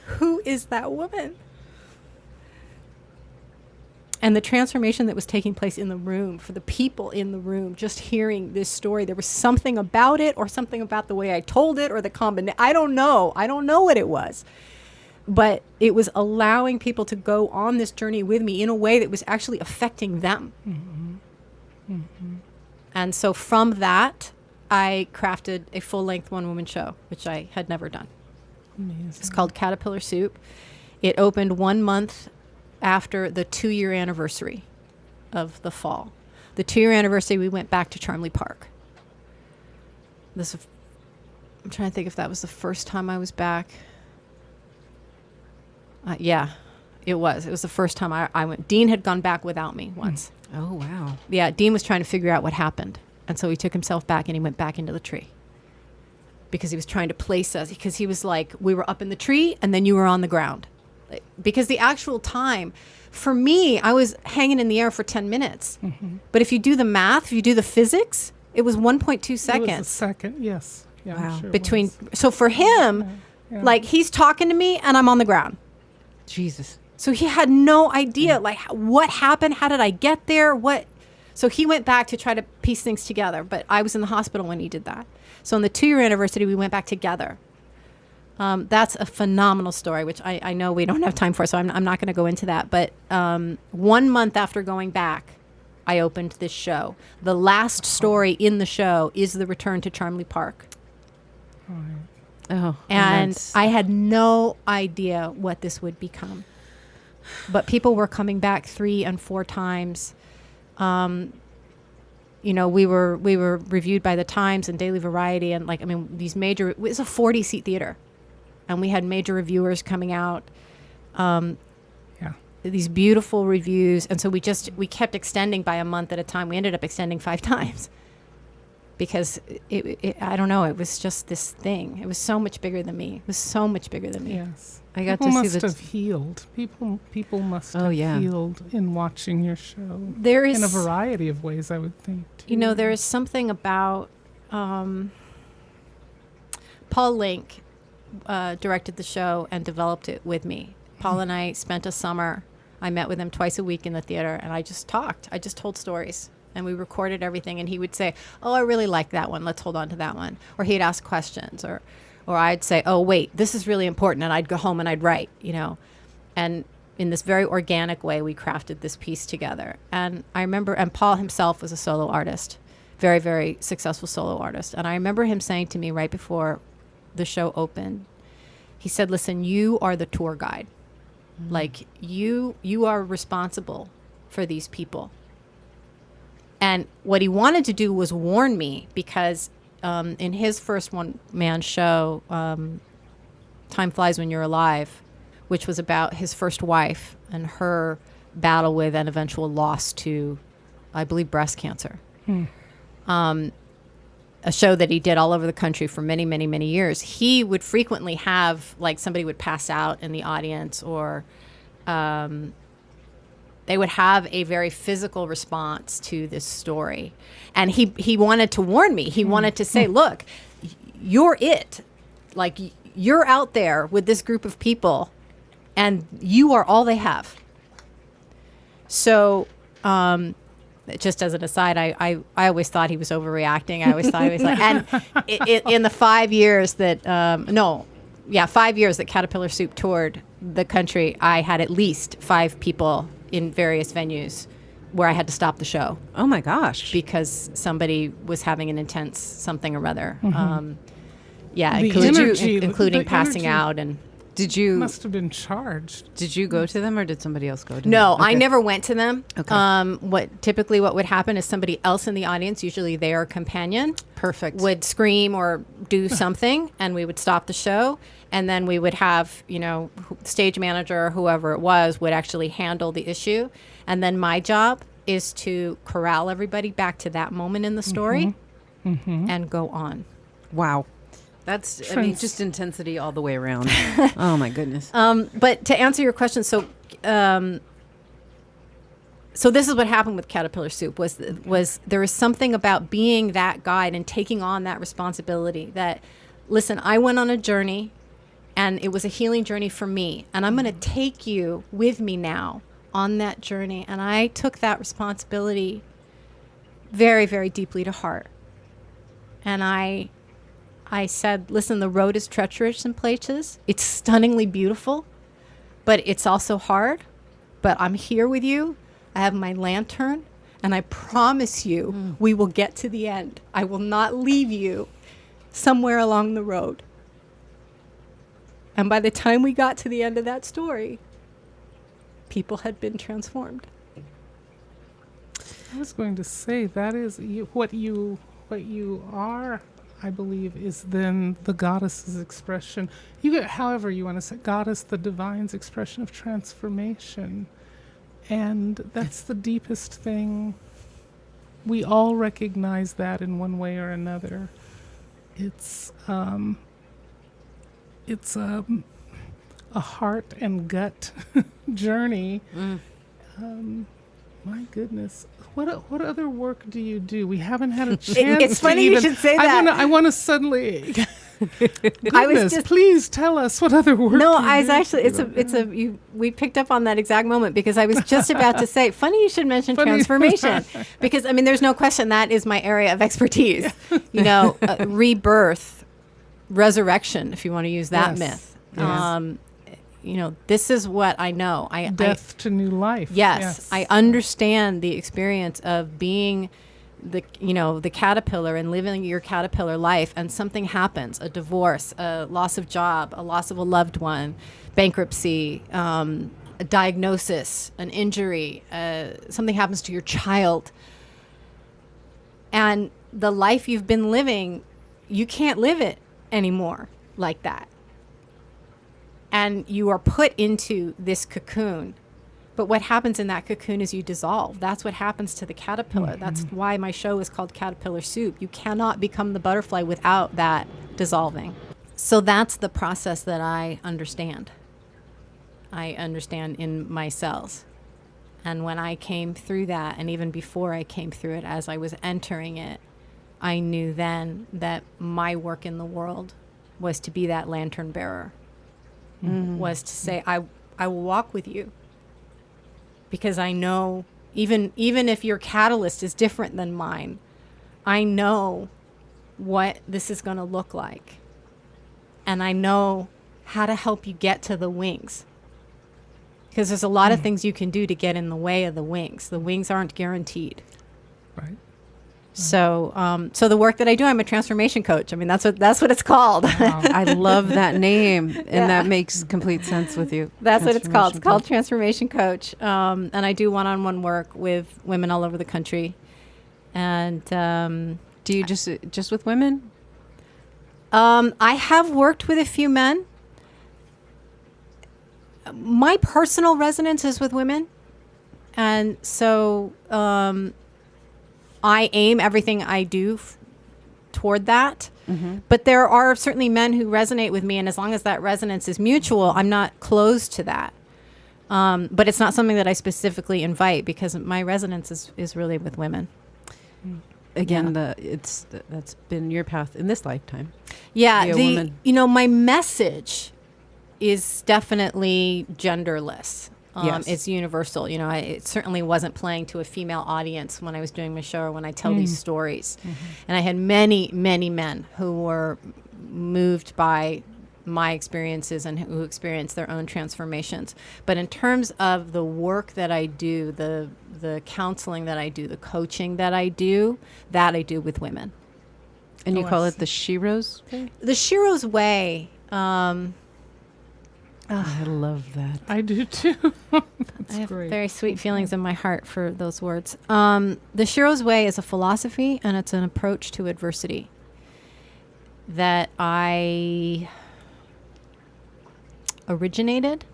Who is that woman? And the transformation that was taking place in the room, for the people in the room, just hearing this story, there was something about it, or something about the way I told it, or the combination. I don't know what it was. But it was allowing people to go on this journey with me in a way that was actually affecting them. Mm-hmm. Mm-hmm. And so from that, I crafted a full-length one-woman show, which I had never done. Amazing. It's called Caterpillar Soup. It opened 1 month after the 2-year anniversary of the fall. The 2-year anniversary, we went back to Charmley Park. I'm trying to think if that was the first time I was back. Yeah, it was. It was the first time I went. Dean had gone back without me once. Oh, wow. Yeah, Dean was trying to figure out what happened. And so he took himself back and he went back into the tree. Because he was trying to place us. Because he was like, we were up in the tree and then you were on the ground. Because the actual time, for me, I was hanging in the air for 10 minutes. Mm-hmm. But if you do the math, if you do the physics, it was 1.2 seconds. It was a second, yes. Yeah, wow. Sure So for him, like, he's talking to me and I'm on the ground. Jesus. So he had no idea, like, what happened? How did I get there? So he went back to try to piece things together, but I was in the hospital when he did that. So on the 2-year anniversary, we went back together. That's a phenomenal story, which I know we don't have time for, so I'm not going to go into that. But 1 month after going back, I opened this show. The last story in the show is the return to Charmley Park. All right. Oh, And I had no idea what this would become. But people were coming back 3 and 4 times. We were reviewed by the Times and Daily Variety, and these major. It was a 40-seat theater, and we had major reviewers coming out. These beautiful reviews, and so we kept extending by a month at a time. We ended up extending 5 times. Because I don't know, it was just this thing. It was so much bigger than me. Yes. I got people to see must have healed. People must have healed in watching your show. There is, in a variety of ways, I would think, too. There is something about Paul Link directed the show and developed it with me. Paul and I spent a summer. I met with him twice a week in the theater, and I just talked. I just told stories. And we recorded everything, and he would say, oh, I really like that one. Let's hold on to that one. Or he'd ask questions, or I'd say, oh, wait, this is really important. And I'd go home and I'd write, And in this very organic way, we crafted this piece together. And I remember, and Paul himself was a solo artist, very, very successful solo artist. And I remember him saying to me right before the show opened, he said, listen, you are the tour guide. Mm-hmm. Like, you are responsible for these people. And what he wanted to do was warn me, because in his first one-man show, Time Flies When You're Alive, which was about his first wife and her battle with an eventual loss to, I believe, breast cancer. A show that he did all over the country for many, many, many years. He would frequently have, like, somebody would pass out in the audience, or they would have a very physical response to this story. And he wanted to warn me. He wanted to say, look, you're it. Like, you're out there with this group of people, and you are all they have. So, just as an aside, I always thought he was overreacting. I always thought he was like, and in the 5 years that, 5 years that Caterpillar Soup toured the country, I had at least 5 people in various venues where I had to stop the show. Oh my gosh. Because somebody was having an intense something or other. Mm-hmm. Including passing out. And Did you must have been charged. did you go to them or did somebody else go to No, them? I Okay. never went to them. Okay. What would happen is somebody else in the audience, usually their companion, Perfect. would scream or do something, and we would stop the show, and then we would have, stage manager or whoever it was would actually handle the issue, and then my job is to corral everybody back to that moment in the story and go on. Wow. That's, just intensity all the way around. Oh, my goodness. But to answer your question, so this is what happened with Caterpillar Soup was there was something about being that guide and taking on that responsibility that, listen, I went on a journey and it was a healing journey for me, and I'm going to take you with me now on that journey. And I took that responsibility very, very deeply to heart. And I said, listen, the road is treacherous in places. It's stunningly beautiful, but it's also hard. But I'm here with you. I have my lantern, and I promise you we will get to the end. I will not leave you somewhere along the road. And by the time we got to the end of that story, people had been transformed. I was going to say that is what you are. I believe is then the goddess's expression. However you want to say, goddess, the divine's expression of transformation. And that's the deepest thing. We all recognize that in one way or another. It's a heart and gut journey. My goodness. What other work do you do? We haven't had a chance. It's funny you should say that. I want to suddenly. I was Goodness, just- please tell us what other work. No, you I was do. actually, we picked up on that exact moment because I was just about to say, funny you should mention Funny. transformation because, there's no question that is my area of expertise. Rebirth, resurrection, if you want to use that Yes. myth. Yes. This is what I know. Death to new life. Yes, I understand the experience of being the caterpillar and living your caterpillar life, and something happens, a divorce, a loss of job, a loss of a loved one, bankruptcy, a diagnosis, an injury, something happens to your child. And the life you've been living, you can't live it anymore like that. And you are put into this cocoon. But what happens in that cocoon is you dissolve. That's what happens to the caterpillar. That's why my show is called Caterpillar Soup. You cannot become the butterfly without that dissolving. So that's the process that I understand. I understand in my cells. And when I came through that, and even before I came through it, as I was entering it, I knew then that my work in the world was to be that lantern bearer. Was to say, I will walk with you, because I know even if your catalyst is different than mine, I know what this is going to look like, and I know how to help you get to the wings, because there's a lot of things you can do to get in the way of the wings. The wings aren't guaranteed. Right. So, so the work that I do, I'm a transformation coach. That's what it's called. Wow. I love that name, and Yeah. that makes complete sense with you. That's what it's called. It's called Transformation Transformation Coach. And I do one-on-one work with women all over the country. And Coach. Do you just with women? I have worked with a few men. My personal resonance is with women. And so I aim everything I do toward that. But there are certainly men who resonate with me, and as long as that resonance is mutual, I'm not closed to that. But it's not something that I specifically invite, because my resonance is really with women. Again, that's been your path in this lifetime. Yeah, Be a woman. My message is definitely genderless. Yes. It's universal. It certainly wasn't playing to a female audience when I was doing my show or when I tell these stories. And I had many, many men who were moved by my experiences and who experienced their own transformations. But in terms of the work that I do, the counseling that I do, the coaching that I do with women. And you Oh, I call it see. the Shiro's Way? The Shiro's Way, I love that. I do too. I That's have great. very sweet feelings in my heart for those words. The Shiro's Way is a philosophy, and it's an approach to adversity that I originated.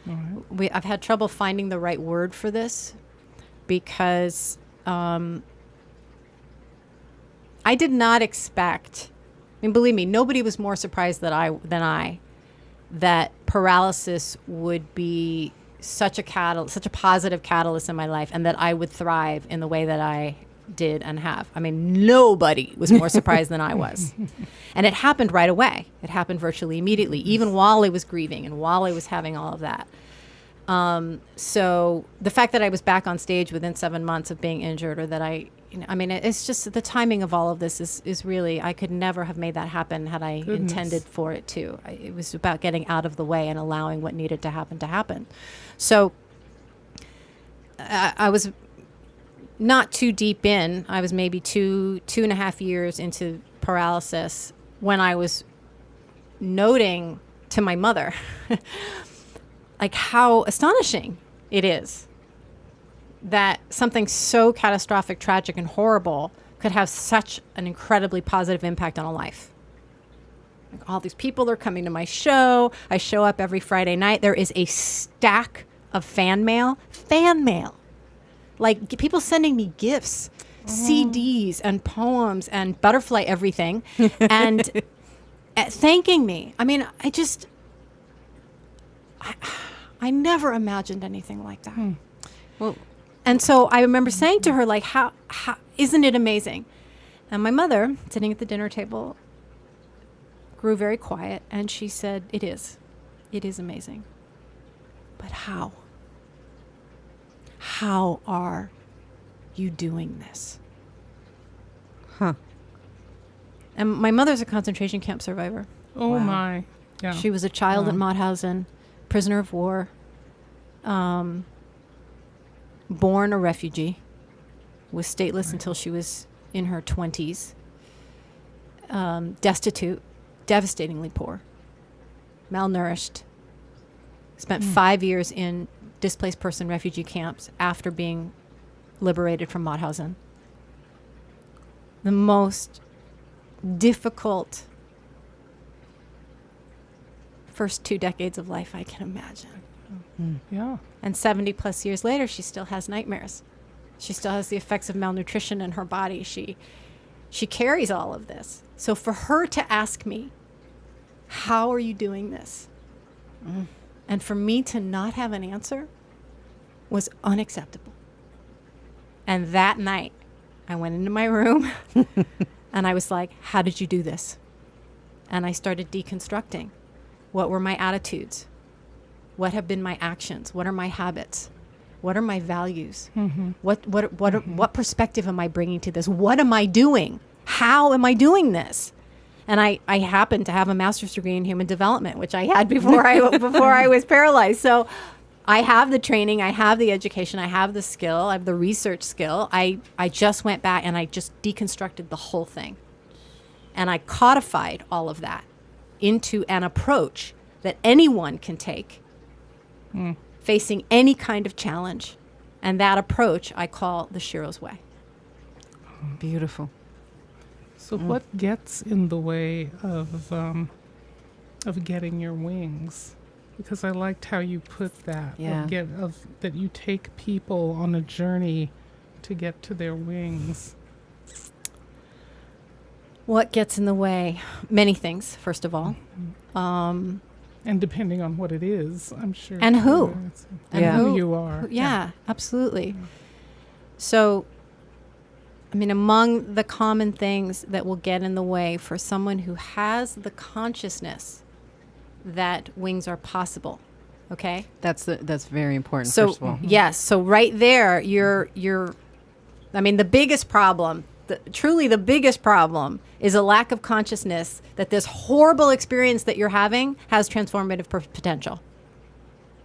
All right. I've had trouble finding the right word for this because I did not expect. I mean, believe me, nobody was more surprised than I that paralysis would be such a positive catalyst in my life, and that I would thrive in the way that I did and have. I mean, nobody was more surprised than I was. And it happened right away. It happened virtually immediately, even while I was grieving and while I was having all of that. So the fact that I was back on stage within 7 months of being injured, or that it's just the timing of all of this is really, I could never have made that happen had I intended for it to. It was about getting out of the way and allowing what needed to happen. So I was not too deep in. I was maybe two and a half years into paralysis when I was noting to my mother like how astonishing it is that something so catastrophic, tragic, and horrible could have such an incredibly positive impact on a life. Like, all these people are coming to my show. I show up every Friday night. There is a stack of fan mail. Like people sending me gifts, CDs and poems and butterfly everything, and thanking me. I mean, I never imagined anything like that. Well, and so I remember saying to her, like, how isn't it amazing? And my mother, sitting at the dinner table, grew very quiet, and she said, it is amazing. But how? How are you doing this? Huh. And my mother's a concentration camp survivor. Oh Wow. my. Yeah. She was a child at Wow. Mauthausen, prisoner of war, born a refugee, was stateless until she was in her 20s, destitute, devastatingly poor, malnourished, spent 5 years in displaced person refugee camps after being liberated from Mauthausen. The most difficult first 2 decades of life I can imagine. Yeah. And 70 plus years later, she still has nightmares. She still has the effects of malnutrition in her body. She carries all of this. So for her to ask me, how are you doing this? And for me to not have an answer was unacceptable. And that night, I went into my room and I was like, how did you do this? And I started deconstructing. What were my attitudes? What have been my actions? What are my habits? What are my values? What perspective am I bringing to this? What am I doing? How am I doing this? And I happen to have a master's degree in human development, which I had before I was paralyzed. So I have the training, I have the education, I have the skill, I have the research skill. I just went back and I just deconstructed the whole thing. And I codified all of that into an approach that anyone can take facing any kind of challenge. And that approach I call the Shiro's Way. Beautiful. So what gets in the way of getting your wings? Because I liked how you put that. Yeah. That you take people on a journey to get to their wings. What gets in the way? Many things, first of all. And depending on what it is, I'm sure. And who. And Yeah. who you are. Yeah, absolutely. So, I mean, among the common things that will get in the way for someone who has the consciousness that wings are possible, okay? That's very important, So, first of all. yes, so right there, you're I mean, the biggest problem, truly the biggest problem is a lack of consciousness that this horrible experience that you're having has transformative potential.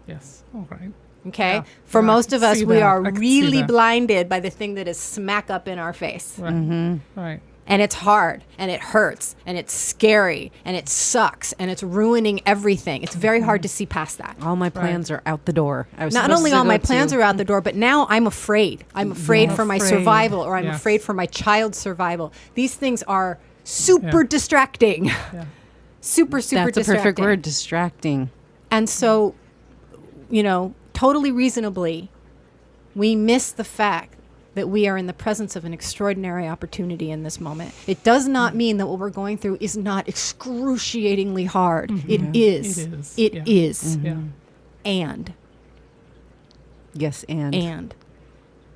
Yes. All right. Okay? Yeah. For Yeah, most I of can us, see we that. are I can see really that. blinded by the thing that is smack up in our face. Right. Right. And it's hard, and it hurts, and it's scary, and it sucks, and it's ruining everything. It's very hard to see past that. All my plans are out the door. Not only all my plans are out the door, but now I'm afraid. I'm afraid for my survival, or I'm afraid for my child's survival. These things are super distracting. Yeah. Super That's distracting. a perfect word, distracting. And so, totally reasonably, we miss the fact that we are in the presence of an extraordinary opportunity in this moment. It does not mean that what we're going through is not excruciatingly hard. It is. It is. It Yeah. is. Yeah. And Yes, and.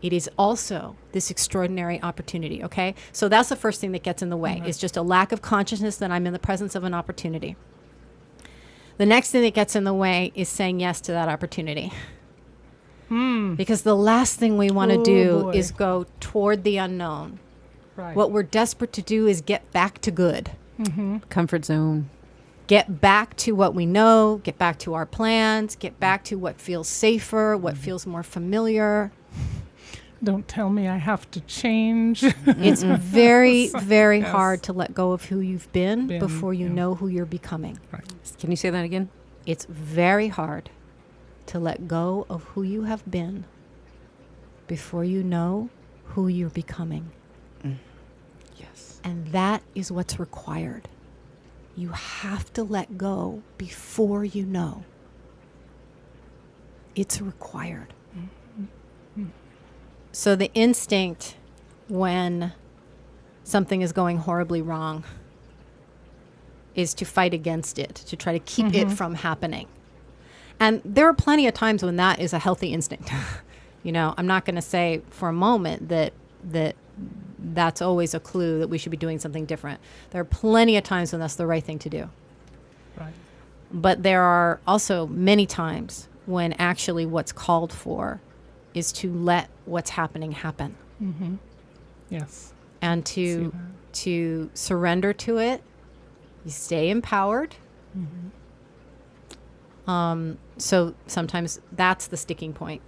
it is also this extraordinary opportunity, okay? So that's the first thing that gets in the way. It's just a lack of consciousness that I'm in the presence of an opportunity. The next thing that gets in the way is saying yes to that opportunity. Because the last thing we want to do boy. is go toward the unknown. Right. What we're desperate to do is get back to good. Comfort zone. Get back to what we know, get back to our plans, get back to what feels safer, what feels more familiar. Don't tell me I have to change. It's very, very Yes. hard to let go of who you've been before you yeah. know who you're becoming. Right. Can you say that again? It's very hard to let go of who you have been before you know who you're becoming. Yes. And that is what's required. You have to let go before you know. It's required. So the instinct when something is going horribly wrong is to fight against it, to try to keep it from happening. And there are plenty of times when that is a healthy instinct. I'm not going to say for a moment that that's always a clue that we should be doing something different. There are plenty of times when that's the right thing to do. Right. But there are also many times when actually what's called for is to let what's happening happen Yes. and to surrender to it. You stay empowered. So sometimes that's the sticking point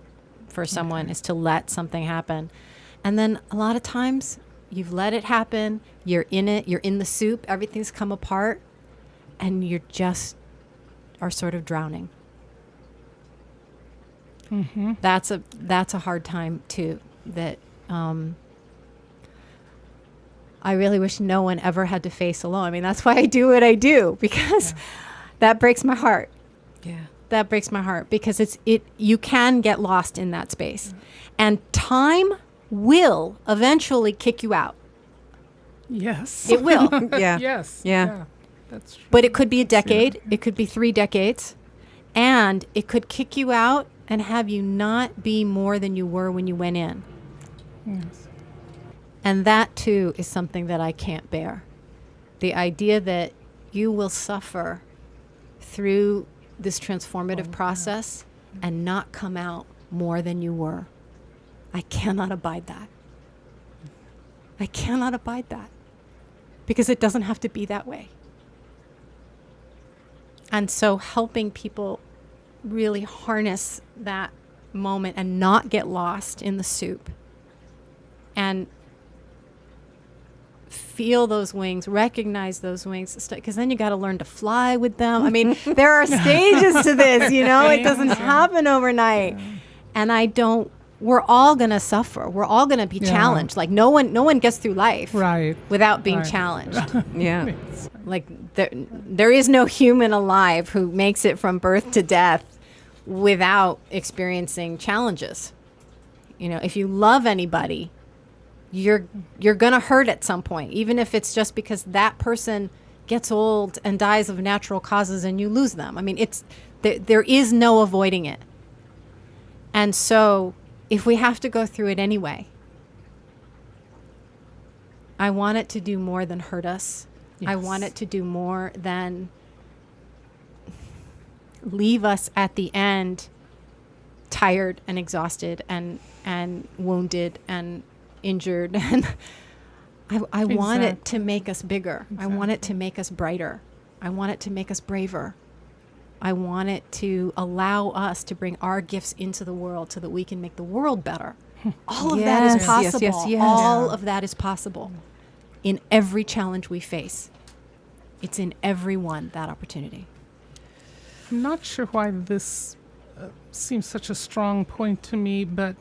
for someone is to let something happen. And then a lot of times you've let it happen, you're in it, you're in the soup, everything's come apart, and you're just are sort of drowning. That's a hard time too. That I really wish no one ever had to face alone. I mean, that's why I do what I do, because that breaks my heart. Yeah. That breaks my heart because you can get lost in that space, and time will eventually kick you out. Yes. It will. Yeah. Yes. Yeah. That's true. But it could be a decade. It could be 3 decades. And it could kick you out and have you not be more than you were when you went in. Yes. And that, too, is something that I can't bear. The idea that you will suffer through this transformative process and not come out more than you were. I cannot abide that. I cannot abide that. Because it doesn't have to be that way. And so helping people really harness that moment and not get lost in the soup and feel those wings, recognize those wings, because then you got to learn to fly with them. I mean, there are stages to this, it doesn't happen overnight. And we're all going to suffer. We're all going to be challenged. Like no one gets through life without being challenged. Yeah. Like there is no human alive who makes it from birth to death without experiencing challenges. If you love anybody, you're going to hurt at some point, even if it's just because that person gets old and dies of natural causes and you lose them. I mean, there is no avoiding it. And so if we have to go through it anyway, I want it to do more than hurt us. Yes. I want it to do more than leave us at the end tired and exhausted and wounded and injured. And I want it to make us bigger. Exactly. I want it to make us brighter. I want it to make us braver. I want it to allow us to bring our gifts into the world so that we can make the world better. All of that is possible. Yes. All of that is possible. in every challenge we face. It's in everyone, that opportunity. I'm not sure why this seems such a strong point to me, but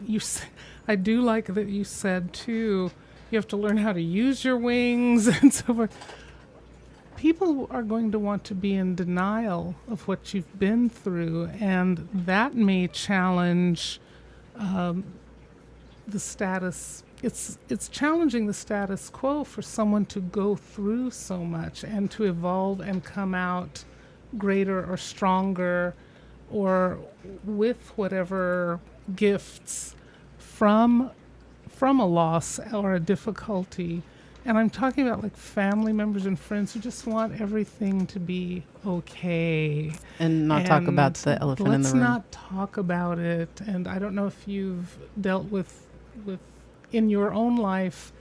I do like that you said, too, you have to learn how to use your wings and so forth. People are going to want to be in denial of what you've been through, and that may challenge the status. It's challenging the status quo for someone to go through so much and to evolve and come out greater or stronger or with whatever gifts from a loss or a difficulty. And I'm talking about like family members and friends who just want everything to be okay. And not talk about the elephant in the room. Let's not talk about it. And I don't know if you've dealt with in your own life,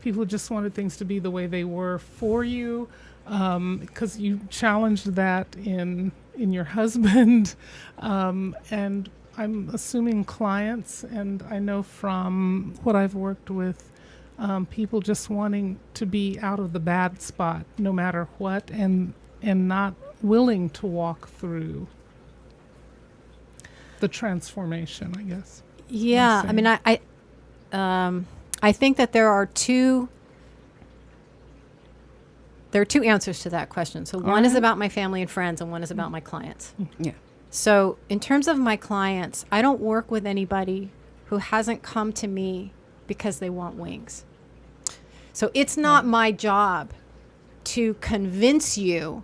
people who just wanted things to be the way they were for you, because you challenged that in your husband. And I'm assuming clients, and I know from what I've worked with, people just wanting to be out of the bad spot no matter what, and not willing to walk through the transformation, I guess. Yeah, I mean, I think that there are two answers to that question. So one is about my family and friends, and one is about my clients. Yeah. So in terms of my clients, I don't work with anybody who hasn't come to me because they want wings. So it's not my job to convince you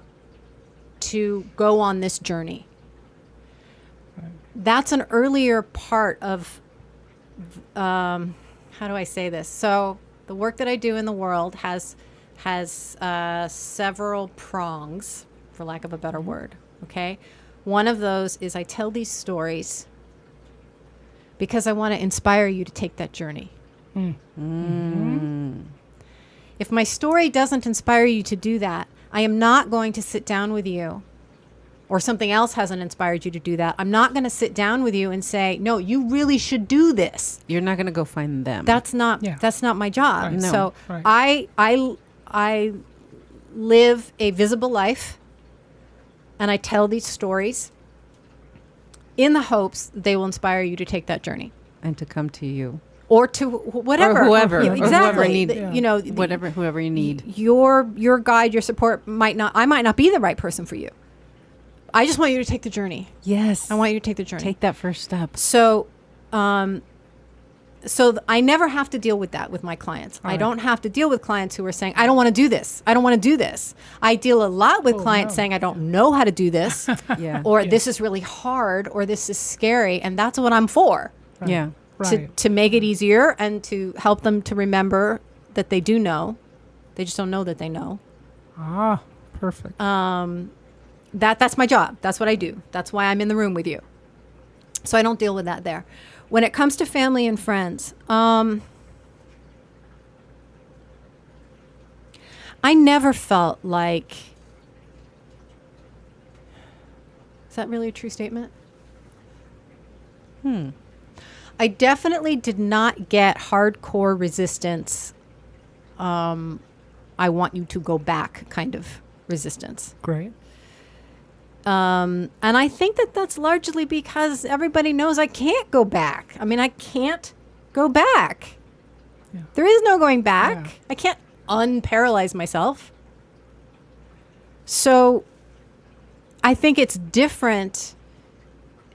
to go on this journey. Right. That's an earlier part of, how do I say this? So the work that I do in the world has several prongs, for lack of a better word, okay? One of those is I tell these stories because I want to inspire you to take that journey. If my story doesn't inspire you to do that, I am not going to sit down with you, or something else hasn't inspired you to do that. I'm not going to sit down with you and say, no, you really should do this. You're not going to go find them. That's not my job. Right. No. So Right. I live a visible life, and I tell these stories in the hopes they will inspire you to take that journey. And to come to you. Or to whatever. Or whoever. Yeah, Or exactly. whoever whoever you need. Your guide, your support I might not be the right person for you. I just want you to take the journey. Yes. I want you to take the journey. Take that first step. So, I never have to deal with that with my clients. All I right. don't have to deal with clients who are saying, I don't want to do this. I don't want to do this. I deal a lot with clients saying, I don't know how to do this, Yeah. or this is really hard, or this is scary. And that's what I'm for, Right. Yeah. Right. to make it easier and to help them to remember that they do know. They just don't know that they know. Perfect. That's my job. That's what I do. That's why I'm in the room with you. So I don't deal with that there. When it comes to family and friends, I never felt like... Is that really a true statement? I definitely did not get hardcore resistance. I want you to go back kind of resistance. Great. And I think that that's largely because everybody knows I can't go back. I mean, I can't go back. Yeah. There is no going back. Yeah. I can't unparalyze myself. So I think it's different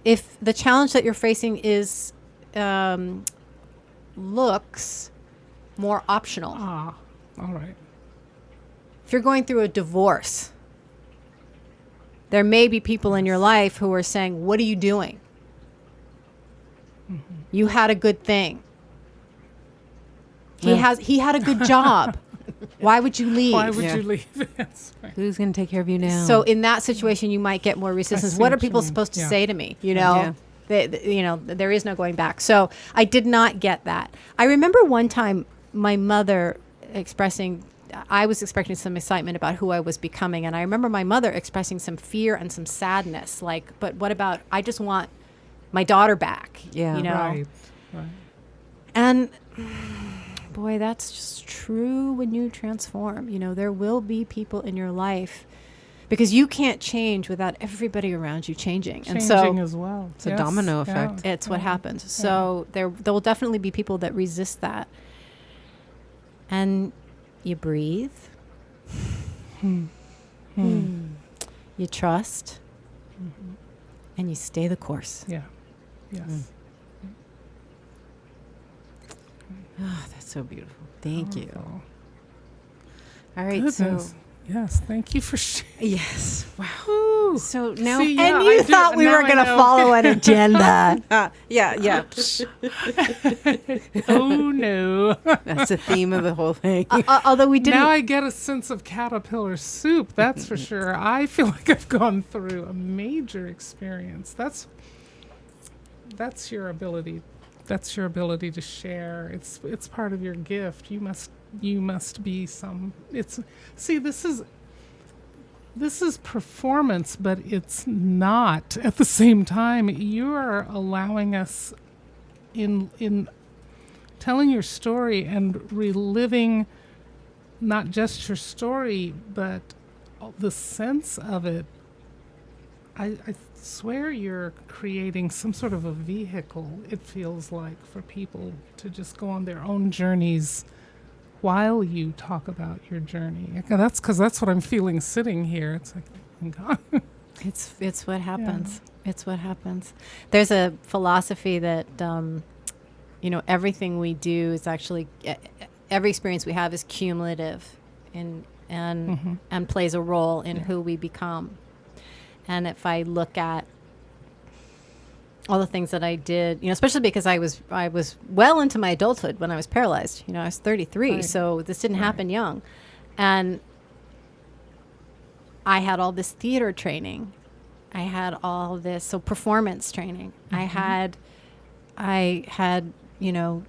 if the challenge that you're facing is looks more optional. All right. If you're going through a divorce, there may be people in your life who are saying, what are you doing? You had a good thing. He had a good job. Why would you leave? Why would Yeah. you leave? That's right. Who's going to take care of you now? So in that situation, you might get more resistance. see What are what you people mean. supposed to Yeah. say to me? You know, there is no going back. So I did not get that. I remember one time my mother I was expressing some excitement about who I was becoming. And I remember my mother expressing some fear and some sadness. Like, but what about, I just want my daughter back. Yeah. You know? Right. And boy, that's just true when you transform. You know, there will be people in your life because you can't change without everybody around you changing. And so Changing as well. It's a domino effect. it's what happens. So there will definitely be people that resist that. And you breathe. You trust. And you stay the course. Yeah. Yes. Oh, that's so beautiful. Thank you. Powerful. All right, Goodness. Yes, thank you for sharing. yes. Wow. Ooh. So now, See, yeah, And you I do- thought we now were I going to know. follow an agenda. yeah. Oh no. That's the theme of the whole thing. Although we didn't. Now I get a sense of caterpillar soup, that's for sure. I feel like I've gone through a major experience. That's your ability. That's your ability to share. It's part of your gift. You must be some. This is performance, but it's not at the same time. You are allowing us in telling your story and reliving not just your story, but the sense of it. I swear you're creating some sort of a vehicle, it feels like, for people to just go on their own journeys while you talk about your journey. That's because that's what I'm feeling sitting here. It's like, oh my God. It's what happens. It's what happens. There's a philosophy that, everything we do is actually, every experience we have is cumulative and plays a role in who we become. And if I look at all the things that I did, especially because I was well into my adulthood when I was paralyzed. I was 33, Right. so this didn't happen young. And I had all this theater training. I had all this, performance training. I had,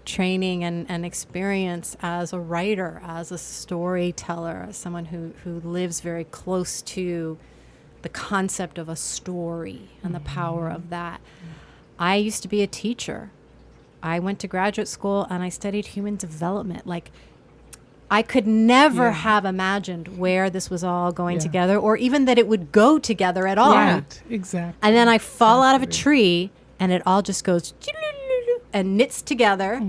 training and experience as a writer, as a storyteller, as someone who lives very close to the concept of a story and the power of that. I used to be a teacher. I went to graduate school and I studied human development. Like, I could never have imagined where this was all going together, or even that it would go together at all. Right, exactly. And then I fall out of a tree and it all just goes and knits together.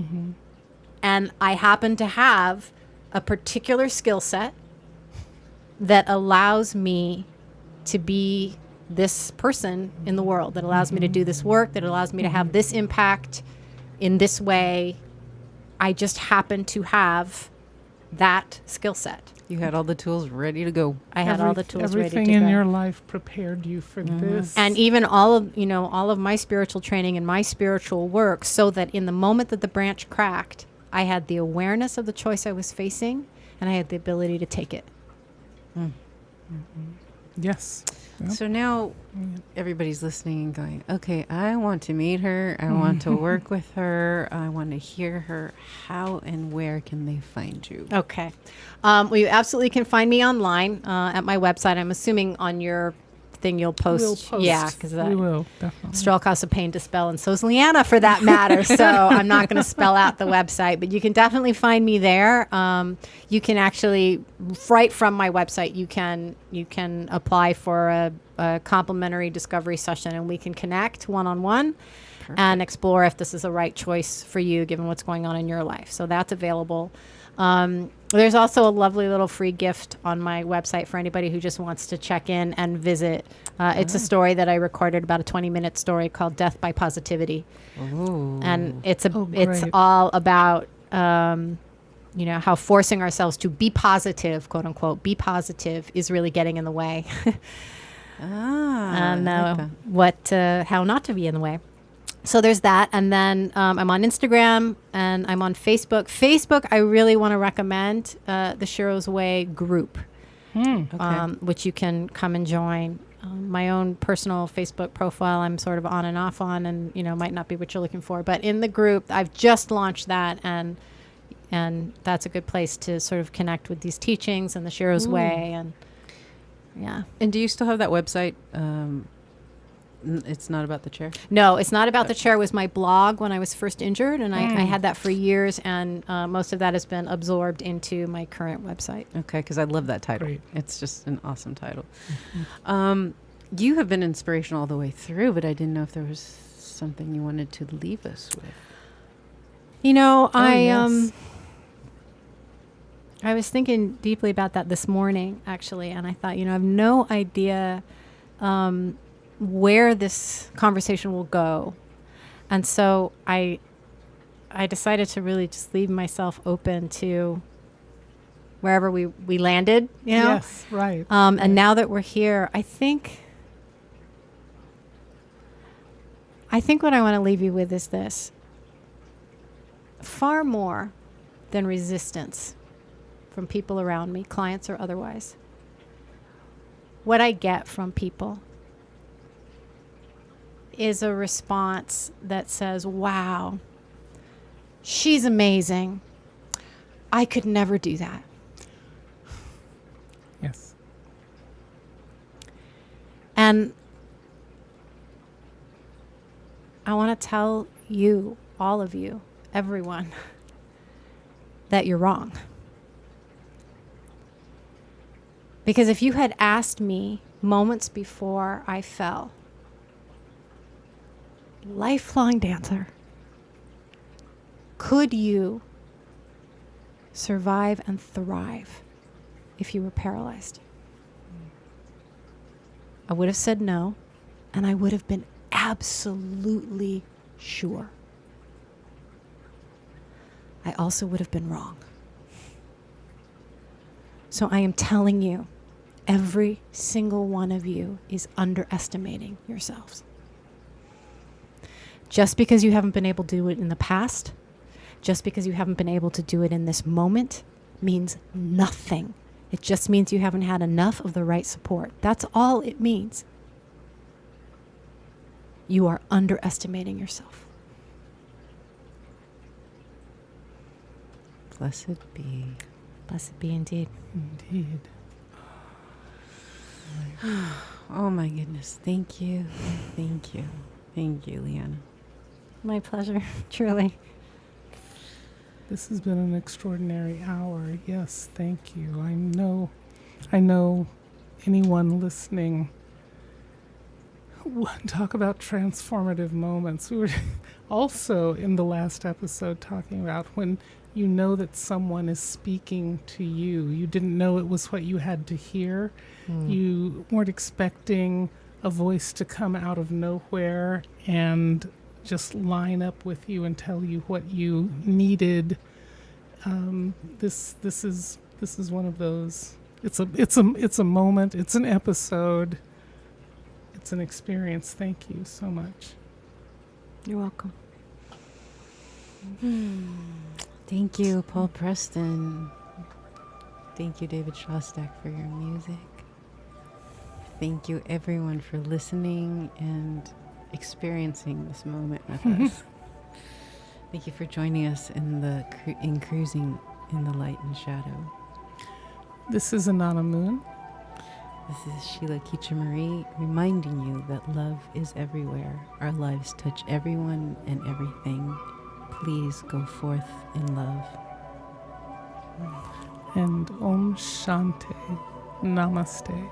And I happen to have a particular skill set that allows me to be this person in the world, that allows me to do this work, that allows me to have this impact in this way. I just happen to have that skill set. You had all the tools ready to go. I had all the tools ready to go. Everything in your life prepared you for this. And even all of my spiritual training and my spiritual work, so that in the moment that the branch cracked, I had the awareness of the choice I was facing, and I had the ability to take it. Yes. Yep. So now everybody's listening and going, okay, I want to meet her. I want to work with her. I want to hear her. How and where can they find you? Okay. Well, you absolutely can find me online at my website. I'm assuming on your thing you'll post. We'll post. Yeah, because we will, definitely. Strelkoff's a pain to spell, and so's Lyena for that matter. So I'm not going to spell out the website, but you can definitely find me there. You can actually, right from my website, you can apply for a complimentary discovery session, and we can connect one-on-one and explore if this is the right choice for you, given what's going on in your life. So that's available. There's also a lovely little free gift on my website for anybody who just wants to check in and visit. It's a story that I recorded, about a 20-minute story called Death by Positivity. Ooh. And it's great. all about, how forcing ourselves to be positive, quote unquote, be positive is really getting in the way. And I like that. how not to be in the way. So there's that. And then I'm on Instagram and I'm on Facebook. Facebook, I really want to recommend the Shiro's Way group, which you can come and join. My own personal Facebook profile, I'm sort of on and off on, and might not be what you're looking for. But in the group, I've just launched that, and that's a good place to sort of connect with these teachings and the Shiro's Way. And And do you still have that website? It's not about the chair? No, it's not about the chair. It was my blog when I was first injured, and I had that for years, and most of that has been absorbed into my current website. Okay, because I love that title. Great. It's just an awesome title. You have been inspirational all the way through, but I didn't know if there was something you wanted to leave us with. You know, yes. I was thinking deeply about that this morning, actually, and I thought, you know, I have no idea where this conversation will go. And so I decided to really just leave myself open to wherever we landed, you know? Yes, right. And now that we're here, I think what I want to leave you with is this. Far more than resistance from people around me, clients or otherwise, what I get from people is a response that says, wow, she's amazing. I could never do that. Yes. And I want to tell you, all of you, everyone, that you're wrong. Because if you had asked me moments before I fell, lifelong dancer, could you survive and thrive if you were paralyzed? I would have said no, and I would have been absolutely sure. I also would have been wrong. So I am telling you, every single one of you is underestimating yourselves. Just because you haven't been able to do it in the past, just because you haven't been able to do it in this moment, means nothing. It just means you haven't had enough of the right support. That's all it means. You are underestimating yourself. Blessed be. Blessed be indeed. Indeed. Oh my goodness. Thank you. Thank you. Thank you, Lyena. My pleasure, truly. This has been an extraordinary hour. Yes, thank you. I know anyone listening, talk about transformative moments. We were also in the last episode talking about when you know that someone is speaking to you. You didn't know it was what you had to hear. You weren't expecting a voice to come out of nowhere and just line up with you and tell you what you needed. This is one of those. It's a moment. It's an episode. It's an experience. Thank you so much. You're welcome. Thank you, Paul Preston. Thank you, David Shostak, for your music. Thank you, everyone, for listening and experiencing this moment with us. Thank you for joining us in cruising in the light and shadow. This is Anana Moon. This is Sheila Keecha-Marie reminding you that love is everywhere. Our lives touch everyone and everything. Please go forth in love. And Om Shanti. Namaste.